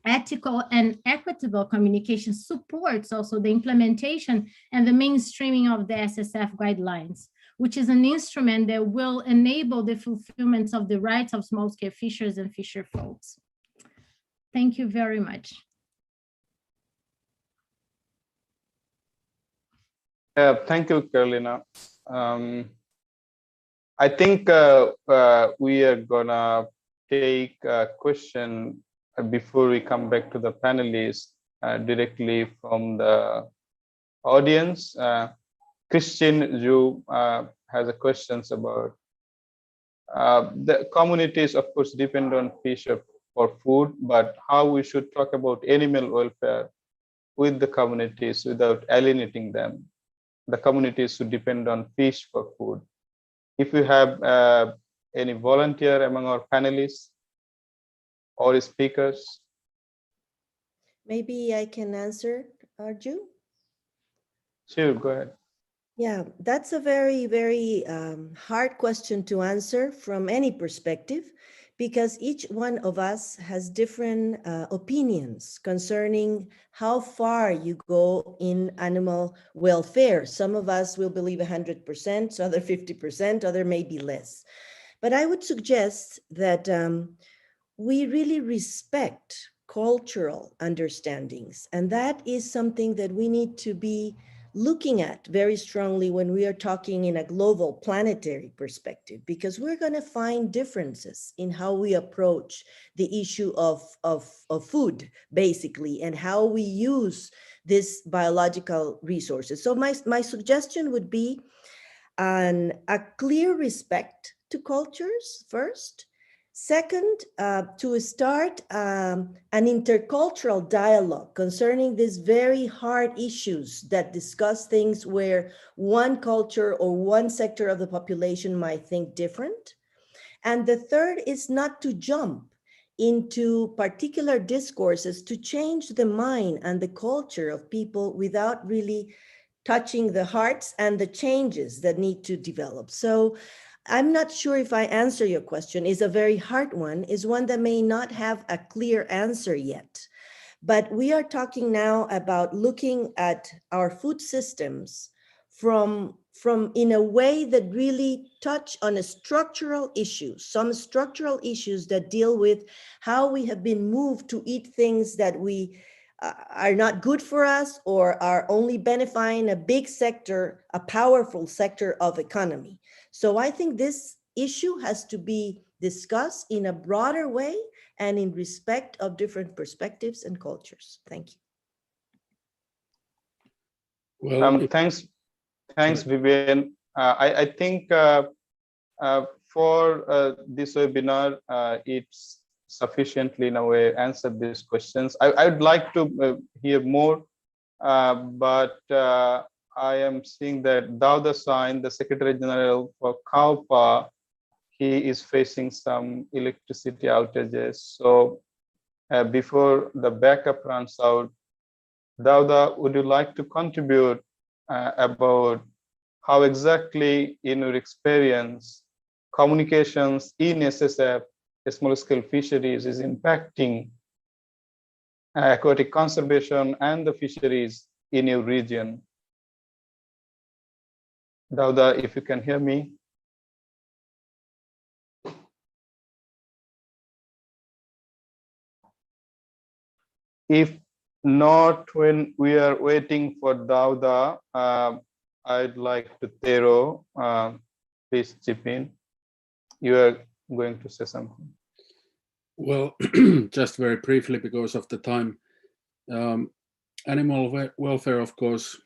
ethical and equitable communication supports also the implementation and the mainstreaming of the SFF guidelines, which is an instrument that will enable the fulfillment of the rights of small-scale fishers and fisher folks. Thank you very much. Thank you, Carolina. I think we are gonna take a question before we come back to the panelists directly from the audience. Christian Zhu has a questions about the communities, of course, depend on fish for food, but how we should talk about animal welfare with the communities without alienating them. The communities should depend on fish for food. If you have any volunteer among our panelists or speakers. Maybe I can answer, Arju? Sure, go ahead. Yeah, that's a very, very hard question to answer from any perspective, because each one of us has different opinions concerning how far you go in animal welfare. Some of us will believe 100%, so other 50%, other maybe less. But I would suggest that we really respect cultural understandings, and that is something that we need to be looking at very strongly when we are talking in a global planetary perspective, because we're going to find differences in how we approach the issue of food, basically, and how we use these biological resources. So my suggestion would be a clear respect to cultures first. Second, to start an intercultural dialogue concerning these very hard issues that discuss things where one culture or one sector of the population might think different. And the third is not to jump into particular discourses to change the mind and the culture of people without really touching the hearts and the changes that need to develop. So I'm not sure if I answer your question. It's a very hard one, is one that may not have a clear answer yet. But we are talking now about looking at our food systems from in a way that really touch on a structural issue, some structural issues that deal with how we have been moved to eat things that we are not good for us or are only benefiting a big sector, a powerful sector of economy. So I think this issue has to be discussed in a broader way and in respect of different perspectives and cultures. Thank you. Well, Thanks, Vivienne. I think for this webinar, it's sufficiently in a way answered these questions. I would like to hear more, but I am seeing that Dauda Sain, the Secretary General for COUPA, he is facing some electricity outages. So before the backup runs out, Dauda, would you like to contribute about how exactly in your experience communications in SSF, small scale fisheries, is impacting aquatic conservation and the fisheries in your region. Dauda, if you can hear me. If not, when we are waiting for Dauda, I'd like to Tero, please chip in. You are going to say something. Well, just very briefly because of the time. Animal welfare, of course,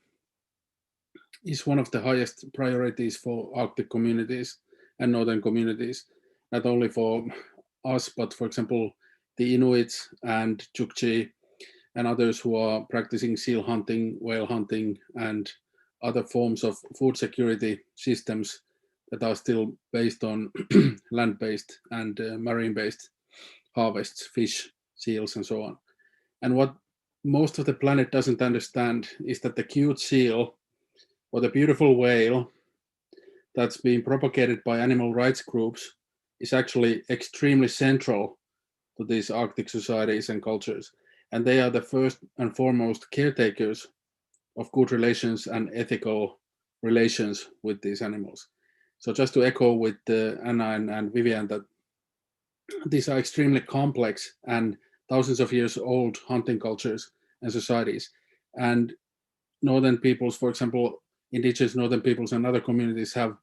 is one of the highest priorities for Arctic communities and northern communities, not only for us, but for example, the Inuits and Chukchi and others who are practicing seal hunting, whale hunting, and other forms of food security systems that are still based on land-based and marine-based harvests, fish, seals, and so on. And what most of the planet doesn't understand is that the cute seal or the beautiful whale that's being propagated by animal rights groups is actually extremely central to these Arctic societies and cultures. And they are the first and foremost caretakers of good relations and ethical relations with these animals. So just to echo with Anna and Vivienne, that these are extremely complex and thousands of years old hunting cultures and societies. And northern peoples, for example, indigenous northern peoples and other communities have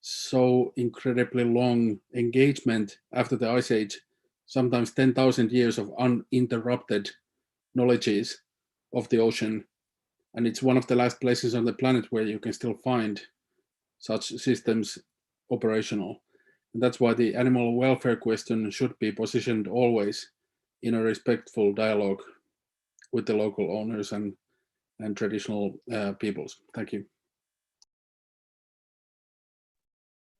so incredibly long engagement after the Ice Age, sometimes 10,000 years of uninterrupted knowledges of the ocean. And it's one of the last places on the planet where you can still find such systems operational. And that's why the animal welfare question should be positioned always in a respectful dialogue with the local owners and traditional peoples. Thank you.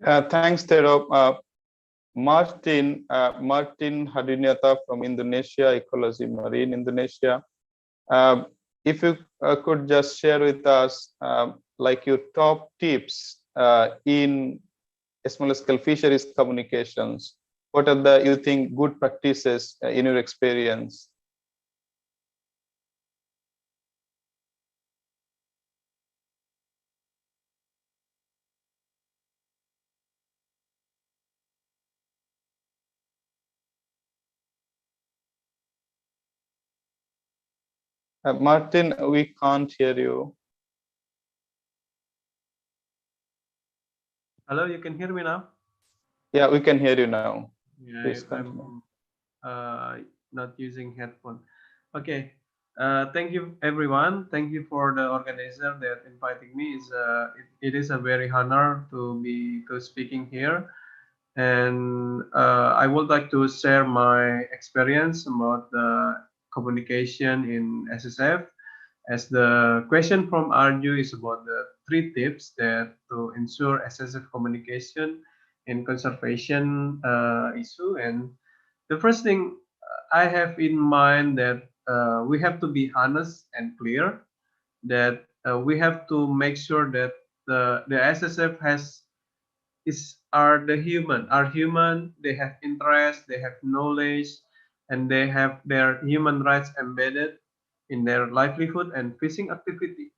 Thanks, Tero. Martin Hadiniata from Indonesia, Ecology Marine Indonesia. If you could just share with us like your top tips in small scale fisheries communications. What are the, you think, good practices in your experience? Martin, we can't hear you. Hello, you can hear me now? Yeah, we can hear you now. Yeah, I'm not using headphone. Okay. Thank you, everyone. Thank you for the organizer that invited me. It is a very honor to be speaking here, and I would like to share my experience about the communication in SSF. As the question from Arju is about the 3 tips that to ensure SSF communication in conservation issue, and the first thing I have in mind that we have to be honest and clear, that we have to make sure that the SSF are human, they have interest, they have knowledge, and they have their human rights embedded in their livelihood and fishing activity.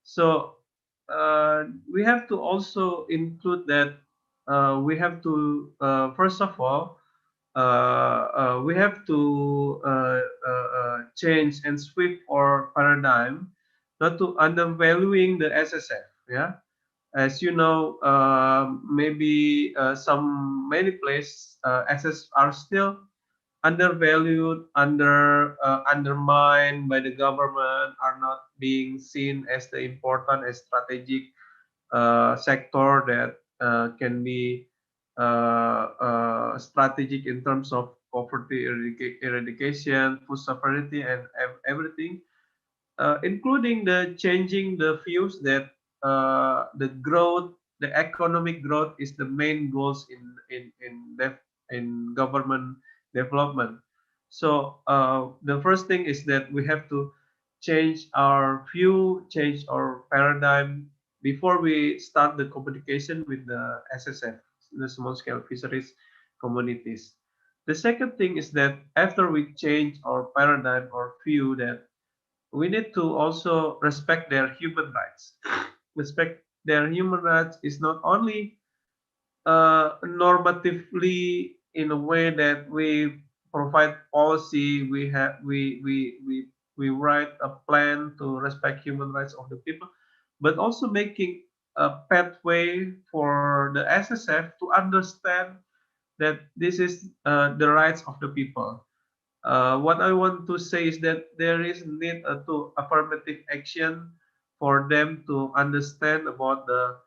So we have to also include that we have to first of all we have to change and sweep our paradigm, not to undervaluing the SSF. Yeah, as you know, maybe many places SSF are still undervalued, undermined by the government, are not being seen as the important as strategic sector that can be strategic in terms of poverty eradication, food sovereignty, and everything, including the changing the views that the growth, the economic growth, is the main goals in government development. So the first thing is that we have to change our view, change our paradigm before we start the communication with the SSF, the small scale fisheries communities. The second thing is that after we change our paradigm or view, that we need to also respect their human rights. Respect their human rights is not only normatively in a way that we provide policy, we write a plan to respect human rights of the people, but also making a pathway for the SSF to understand that this is the rights of the people. What I want to say is that there is need to affirmative action for them to understand about the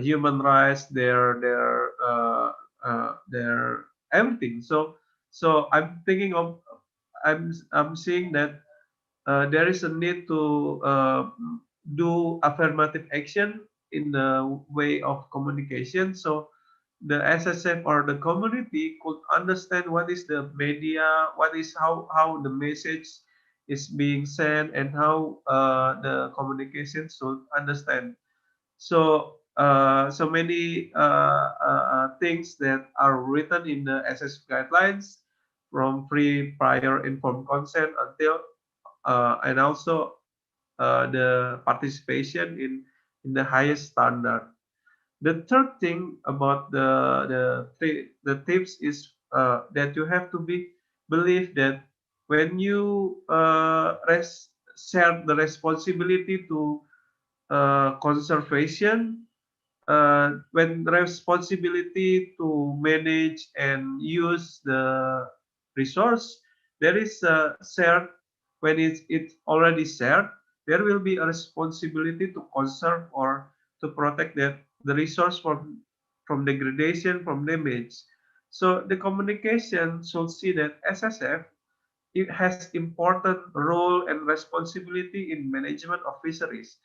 human rights, their everything. So I'm thinking of I'm seeing that there is a need to do affirmative action in the way of communication. So the SSF or the community could understand what is the media, what is how the message is being sent, and how the communication should understand. So so many things that are written in the SFF guidelines, from pre, prior, informed consent until and also the participation in the highest standard. The third thing about the tips is that you have to believe that when you share the responsibility to conservation, when responsibility to manage and use the resource, there is a shared, when it's already shared, there will be a responsibility to conserve or to protect the resource from degradation, from damage. So the communication should see that SSF, it has important role and responsibility in management of fisheries.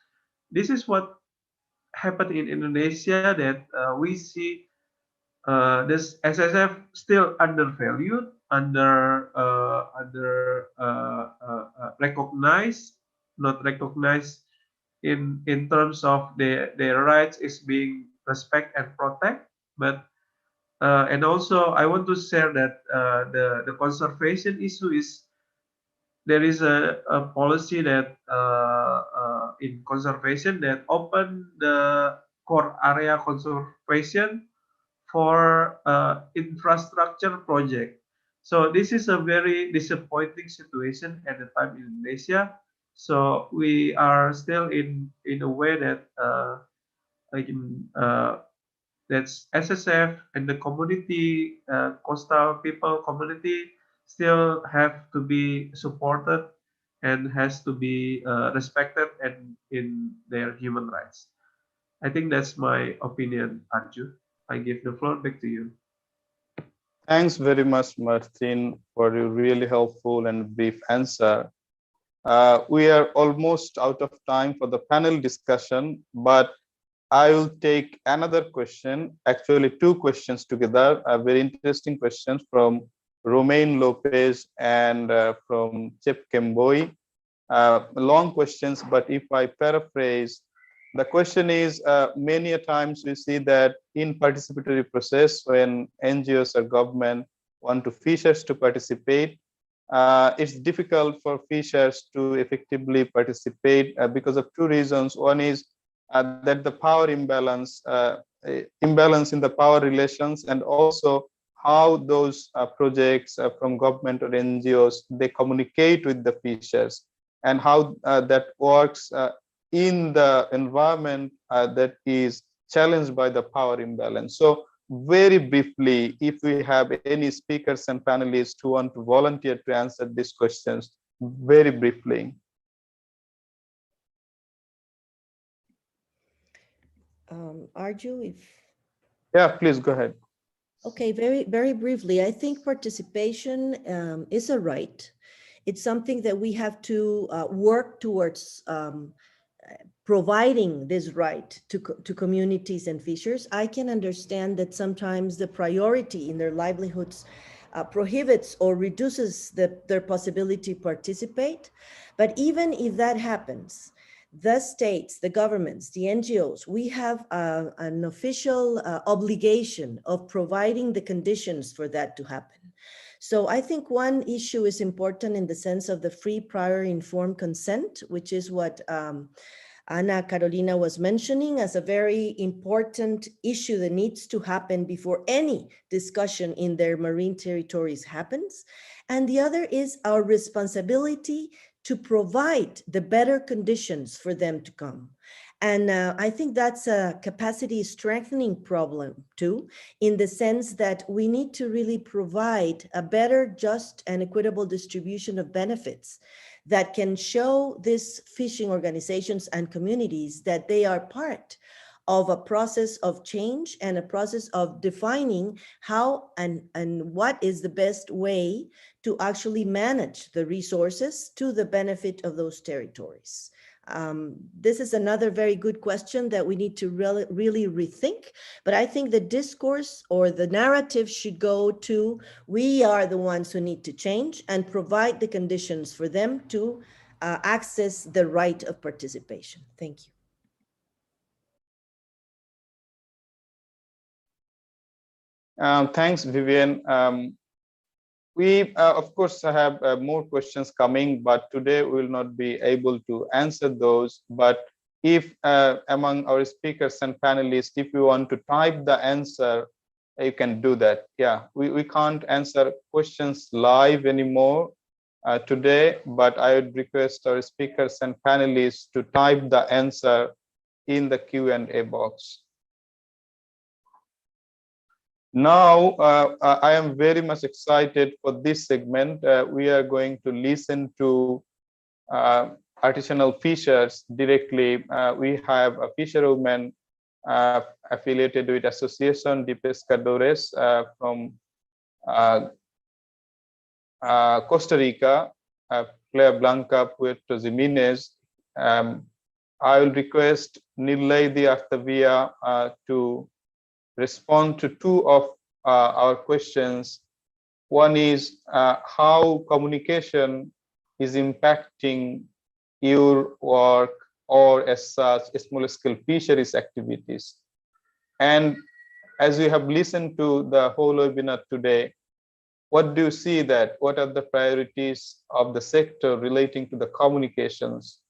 This is what happened in Indonesia, that we see this SSF still undervalued, recognized, not recognized in terms of their rights is being respect and protect. But and also I want to share that the conservation issue is, there is a policy that in conservation that open the core area conservation for infrastructure project. So this is a very disappointing situation at the time in Indonesia. So we are still in a way that like that's SSF and the community, Costa people community, still have to be supported and has to be respected and in their human rights. I think that's my opinion, Arju. I give the floor back to you. Thanks very much, Martin, for your really helpful and brief answer. We are almost out of time for the panel discussion, but I will take another question, actually two questions together, very interesting questions from Romain Lopez and from Chep Kemboi. Long questions, but if I paraphrase, the question is, many a times we see that in participatory process, when NGOs or government want to fishers to participate, it's difficult for fishers to effectively participate because of two reasons. One is that the power imbalance in the power relations, and also how those projects from government or NGOs, they communicate with the fishers, and how that works in the environment that is challenged by the power imbalance. So very briefly, if we have any speakers and panelists who want to volunteer to answer these questions, very briefly. Arju, if... Yeah, please go ahead. Okay, very briefly, I think participation is a right. It's something that we have to work towards providing this right to communities and fishers. I can understand that sometimes the priority in their livelihoods prohibits or reduces their possibility to participate. But even if that happens, the states, the governments, the NGOs, we have an official obligation of providing the conditions for that to happen. So I think one issue is important in the sense of the free, prior, informed consent, which is what Ana Carolina was mentioning as a very important issue that needs to happen before any discussion in their marine territories happens. And the other is our responsibility to provide the better conditions for them to come. And I think that's a capacity strengthening problem too, in the sense that we need to really provide a better, just, and equitable distribution of benefits that can show these fishing organizations and communities that they are part of a process of change and a process of defining how and what is the best way to actually manage the resources to the benefit of those territories. This is another very good question that we need to really rethink, but I think the discourse or the narrative should go to, we are the ones who need to change and provide the conditions for them to access the right of participation. Thank you. Thanks, Vivienne. We, of course, have more questions coming, but today we will not be able to answer those. But if among our speakers and panelists, if you want to type the answer, you can do that. Yeah, we can't answer questions live anymore today, but I would request our speakers and panelists to type the answer in the Q&A box. Now, I am very much excited for this segment. We are going to listen to artisanal fishers directly. We have a fisherwoman affiliated with Association de Pescadores from Costa Rica, Playa Blanca, Puerto Jimenez. I will request Nilady Artavia to respond to two of our questions. One is how communication is impacting your work or as such small scale fisheries activities. And as you have listened to the whole webinar today, what do you see that, what are the priorities of the sector relating to the communications?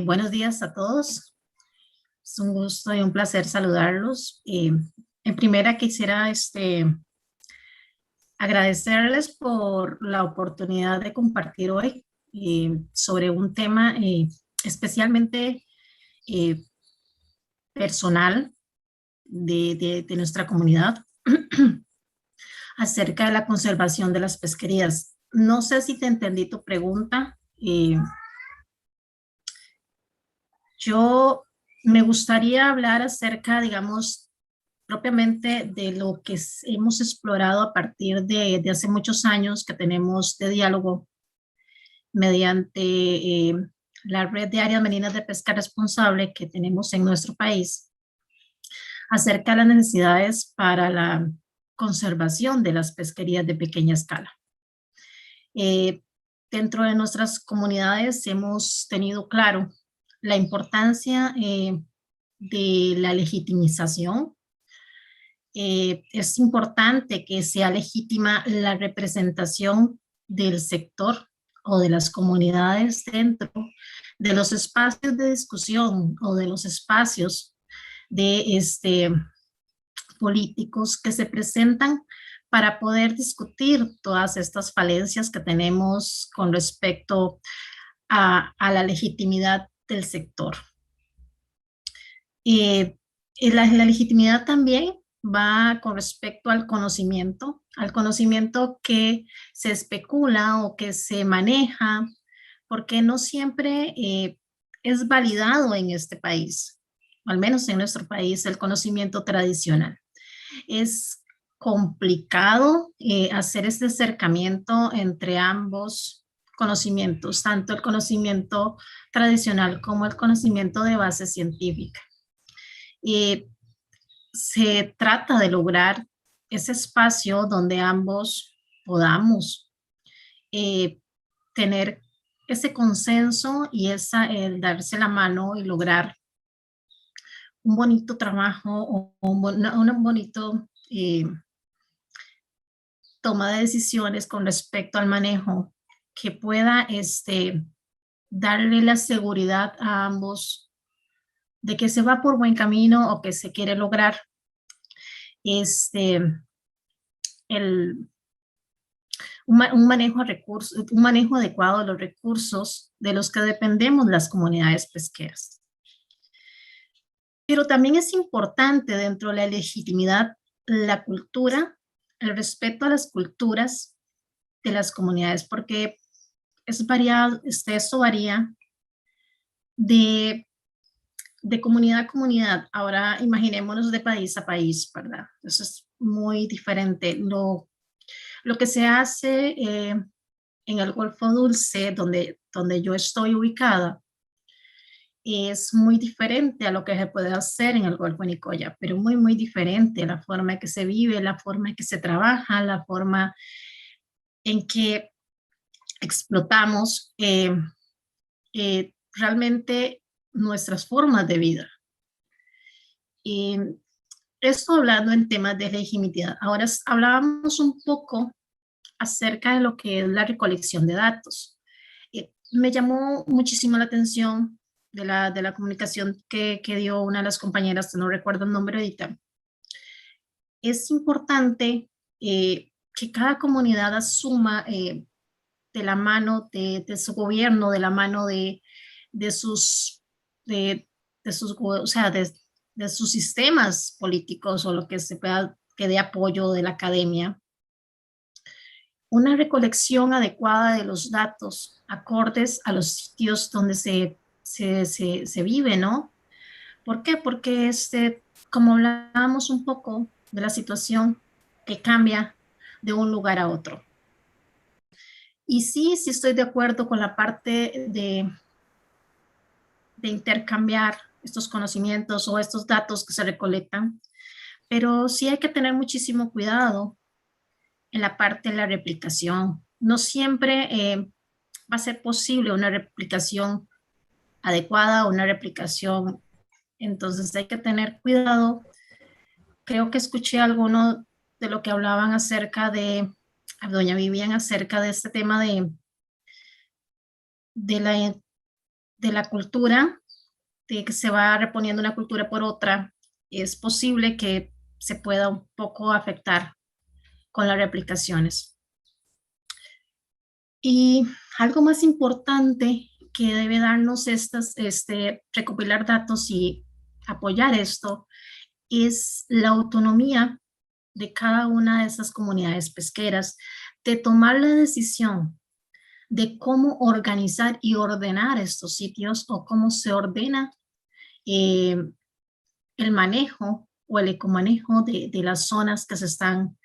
Buenos días a todos. Es un gusto y un placer saludarlos. En primera quisiera agradecerles por la oportunidad de compartir hoy sobre un tema especialmente personal de nuestra comunidad acerca de la conservación de las pesquerías. No sé si te entendí tu pregunta. Yo me gustaría hablar acerca, digamos, propiamente de lo que hemos explorado a partir de hace muchos años que tenemos de diálogo mediante la red de áreas marinas de pesca responsable que tenemos en nuestro país acerca de las necesidades para la conservación de las pesquerías de pequeña escala. Dentro de nuestras comunidades hemos tenido claro la importancia de la legitimización. Es importante que sea legítima la representación del sector o de las comunidades dentro de los espacios de discusión o de los espacios de políticos que se presentan para poder discutir todas estas falencias que tenemos con respecto a la legitimidad del sector. La legitimidad también va con respecto al conocimiento que se especula o que se maneja, porque no siempre es validado en este país, o al menos en nuestro país, el conocimiento tradicional. Es complicado hacer este acercamiento entre ambos conocimientos, tanto el conocimiento tradicional como el conocimiento de base científica. Se trata de lograr ese espacio donde ambos podamos tener ese consenso y el darse la mano y lograr un bonito trabajo o un bonito toma de decisiones con respecto al manejo que pueda darle la seguridad a ambos de que se va por buen camino o que se quiere lograr un manejo adecuado de los recursos de los que dependemos las comunidades pesqueras. Pero también es importante dentro de la legitimidad la cultura, el respeto a las culturas de las comunidades, porque es variado, esto varía de comunidad a comunidad. Ahora imaginémonos de país a país, ¿verdad? Eso es muy diferente. Lo que se hace en el Golfo Dulce, donde yo estoy ubicada, es muy diferente a lo que se puede hacer en el Golfo de Nicoya, pero muy, muy diferente. La forma en que se vive, la forma en que se trabaja, la forma en que explotamos realmente nuestras formas de vida. Y esto hablando en temas de legitimidad. Ahora hablábamos un poco acerca de lo que es la recolección de datos. Me llamó muchísimo la atención de la comunicación que dio una de las compañeras, no recuerdo el nombre ahorita. Es importante que cada comunidad asuma de la mano de su gobierno, de la mano de sus sistemas políticos o lo que se pueda, que dé apoyo de la academia, una recolección adecuada de los datos acordes a los sitios donde se vive, ¿no? ¿Por qué? Porque como hablábamos un poco de la situación que cambia de un lugar a otro. Y sí estoy de acuerdo con la parte de intercambiar estos conocimientos o estos datos que se recolectan, pero sí hay que tener muchísimo cuidado en la parte de la replicación. No siempre va a ser posible una replicación adecuada o una replicación, entonces hay que tener cuidado. Creo que escuché alguno de lo que hablaban acerca de, a doña Vivienne, acerca de este tema de la cultura, de que se va reponiendo una cultura por otra. Es posible que se pueda un poco afectar con las replicaciones. Y algo más importante que debe darnos recopilar datos y apoyar esto es la autonomía de cada una de esas comunidades pesqueras de tomar la decisión de cómo organizar y ordenar estos sitios o cómo se ordena el manejo o el ecomanejo de las zonas que se están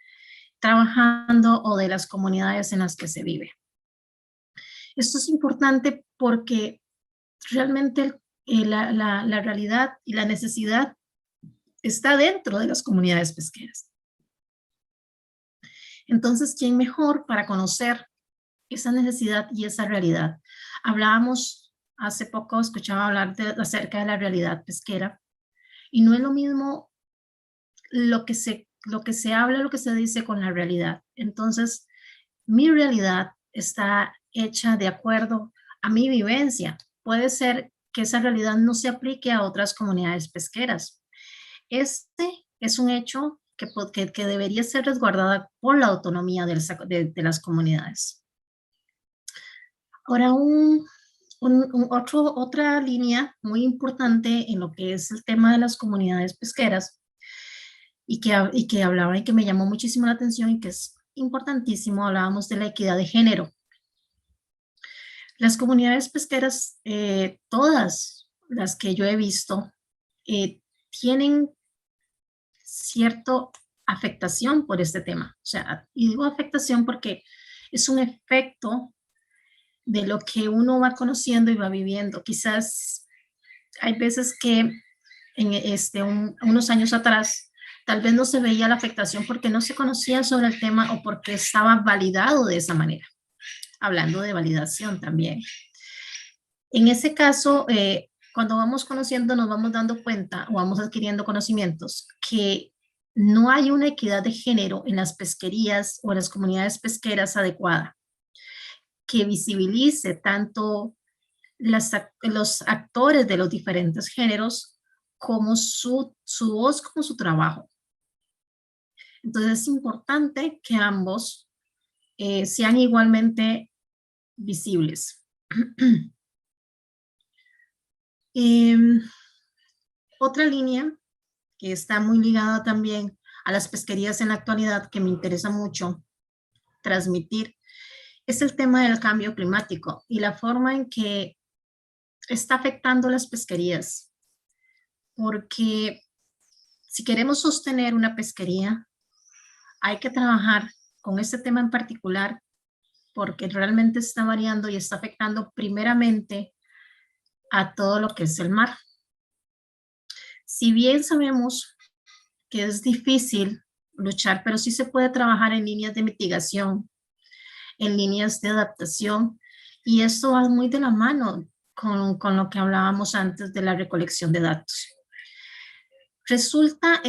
trabajando o de las comunidades en las que se vive. Esto es importante porque realmente la realidad y la necesidad está dentro de las comunidades pesqueras. Entonces, ¿quién mejor para conocer esa necesidad y esa realidad? Hablábamos hace poco, escuchaba hablar acerca de la realidad pesquera, y no es lo mismo lo que se habla, lo que se dice con la realidad. Entonces, mi realidad está hecha de acuerdo a mi vivencia. Puede ser que esa realidad no se aplique a otras comunidades pesqueras. Este es un hecho que debería ser resguardada por la autonomía de las comunidades. Ahora, otra línea muy importante en lo que es el tema de las comunidades pesqueras y que hablaba y que me llamó muchísimo la atención y que es importantísimo, hablábamos de la equidad de género. Las comunidades pesqueras, todas las que yo he visto, tienen cierta afectación por este tema. O sea, y digo afectación porque es un efecto de lo que uno va conociendo y va viviendo. Quizás hay veces que en unos años atrás tal vez no se veía la afectación porque no se conocía sobre el tema o porque estaba validado de esa manera, hablando de validación también. En ese caso, cuando vamos conociendo, nos vamos dando cuenta o vamos adquiriendo conocimientos que no hay una equidad de género en las pesquerías o en las comunidades pesqueras adecuada, que visibilice tanto los actores de los diferentes géneros como su voz, como su trabajo. Entonces es importante que ambos sean igualmente visibles. Otra línea que está muy ligada también a las pesquerías en la actualidad, que me interesa mucho transmitir, es el tema del cambio climático y la forma en que está afectando las pesquerías. Porque si queremos sostener una pesquería, hay que trabajar con este tema en particular, porque realmente está variando y está afectando primeramente a todo lo que es el mar. Si bien sabemos que es difícil luchar, pero sí se puede trabajar en líneas de mitigación, en líneas de adaptación, y esto va muy de la mano con lo que hablábamos antes de la recolección de datos. Resulta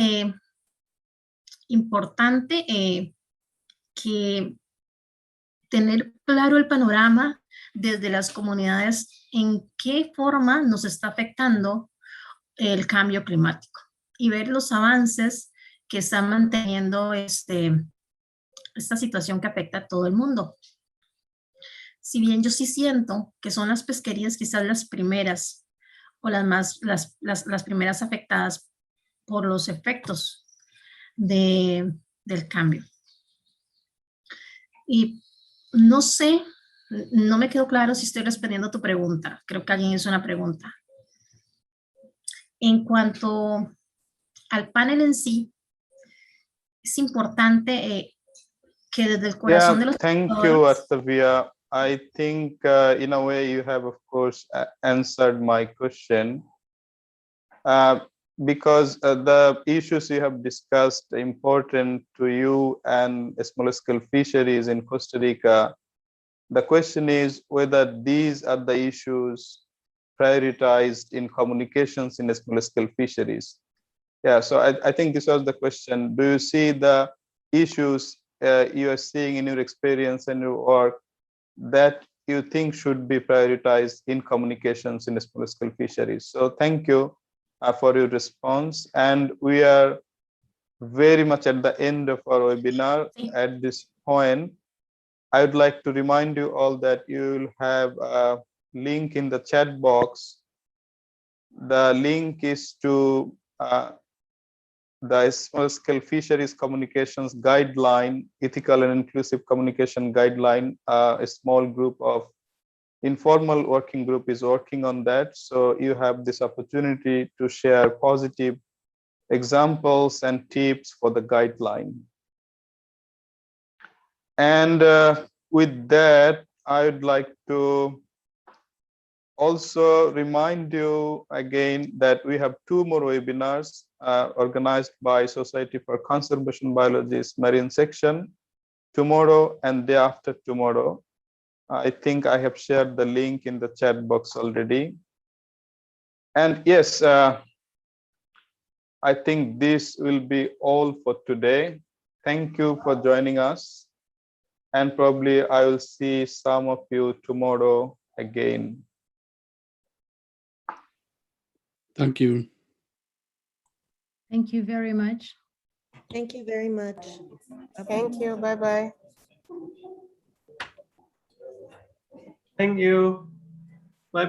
importante que tener claro el panorama desde las comunidades en qué forma nos está afectando el cambio climático y ver los avances que están manteniendo esta situación que afecta a todo el mundo. Si bien yo sí siento que son las pesquerías quizás las primeras o las primeras afectadas por los efectos del cambio. Y no sé, no me quedó claro si estoy respondiendo a tu pregunta. Creo que alguien hizo una pregunta. En cuanto al panel en sí, es importante que desde el corazón de los thank you, Silvia. I think in a way you have, of course, answered my question. Because the issues you have discussed are important to you and small scale fisheries in Costa Rica. The question is whether these are the issues prioritized in communications in small scale fisheries. Yeah, so I think this was the question. Do you see the issues you are seeing in your experience and your work that you think should be prioritized in communications in small scale fisheries? So thank you for your response. And we are very much at the end of our webinar. At this point, I would like to remind you all that you will have a link in the chat box. The link is to the Small Scale Fisheries Communications Guideline, Ethical and Inclusive Communication Guideline. A small group of informal working group is working on that. So you have this opportunity to share positive examples and tips for the guideline. And with that, I would like to also remind you again that we have 2 more webinars organized by Society for Conservation Biologists Marine Section tomorrow and day after tomorrow. I think I have shared the link in the chat box already. And yes, I think this will be all for today. Thank you for joining us. And probably I will see some of you tomorrow again. Thank you. Thank you very much. Thank you very much. Thank you. Bye-bye. Thank you.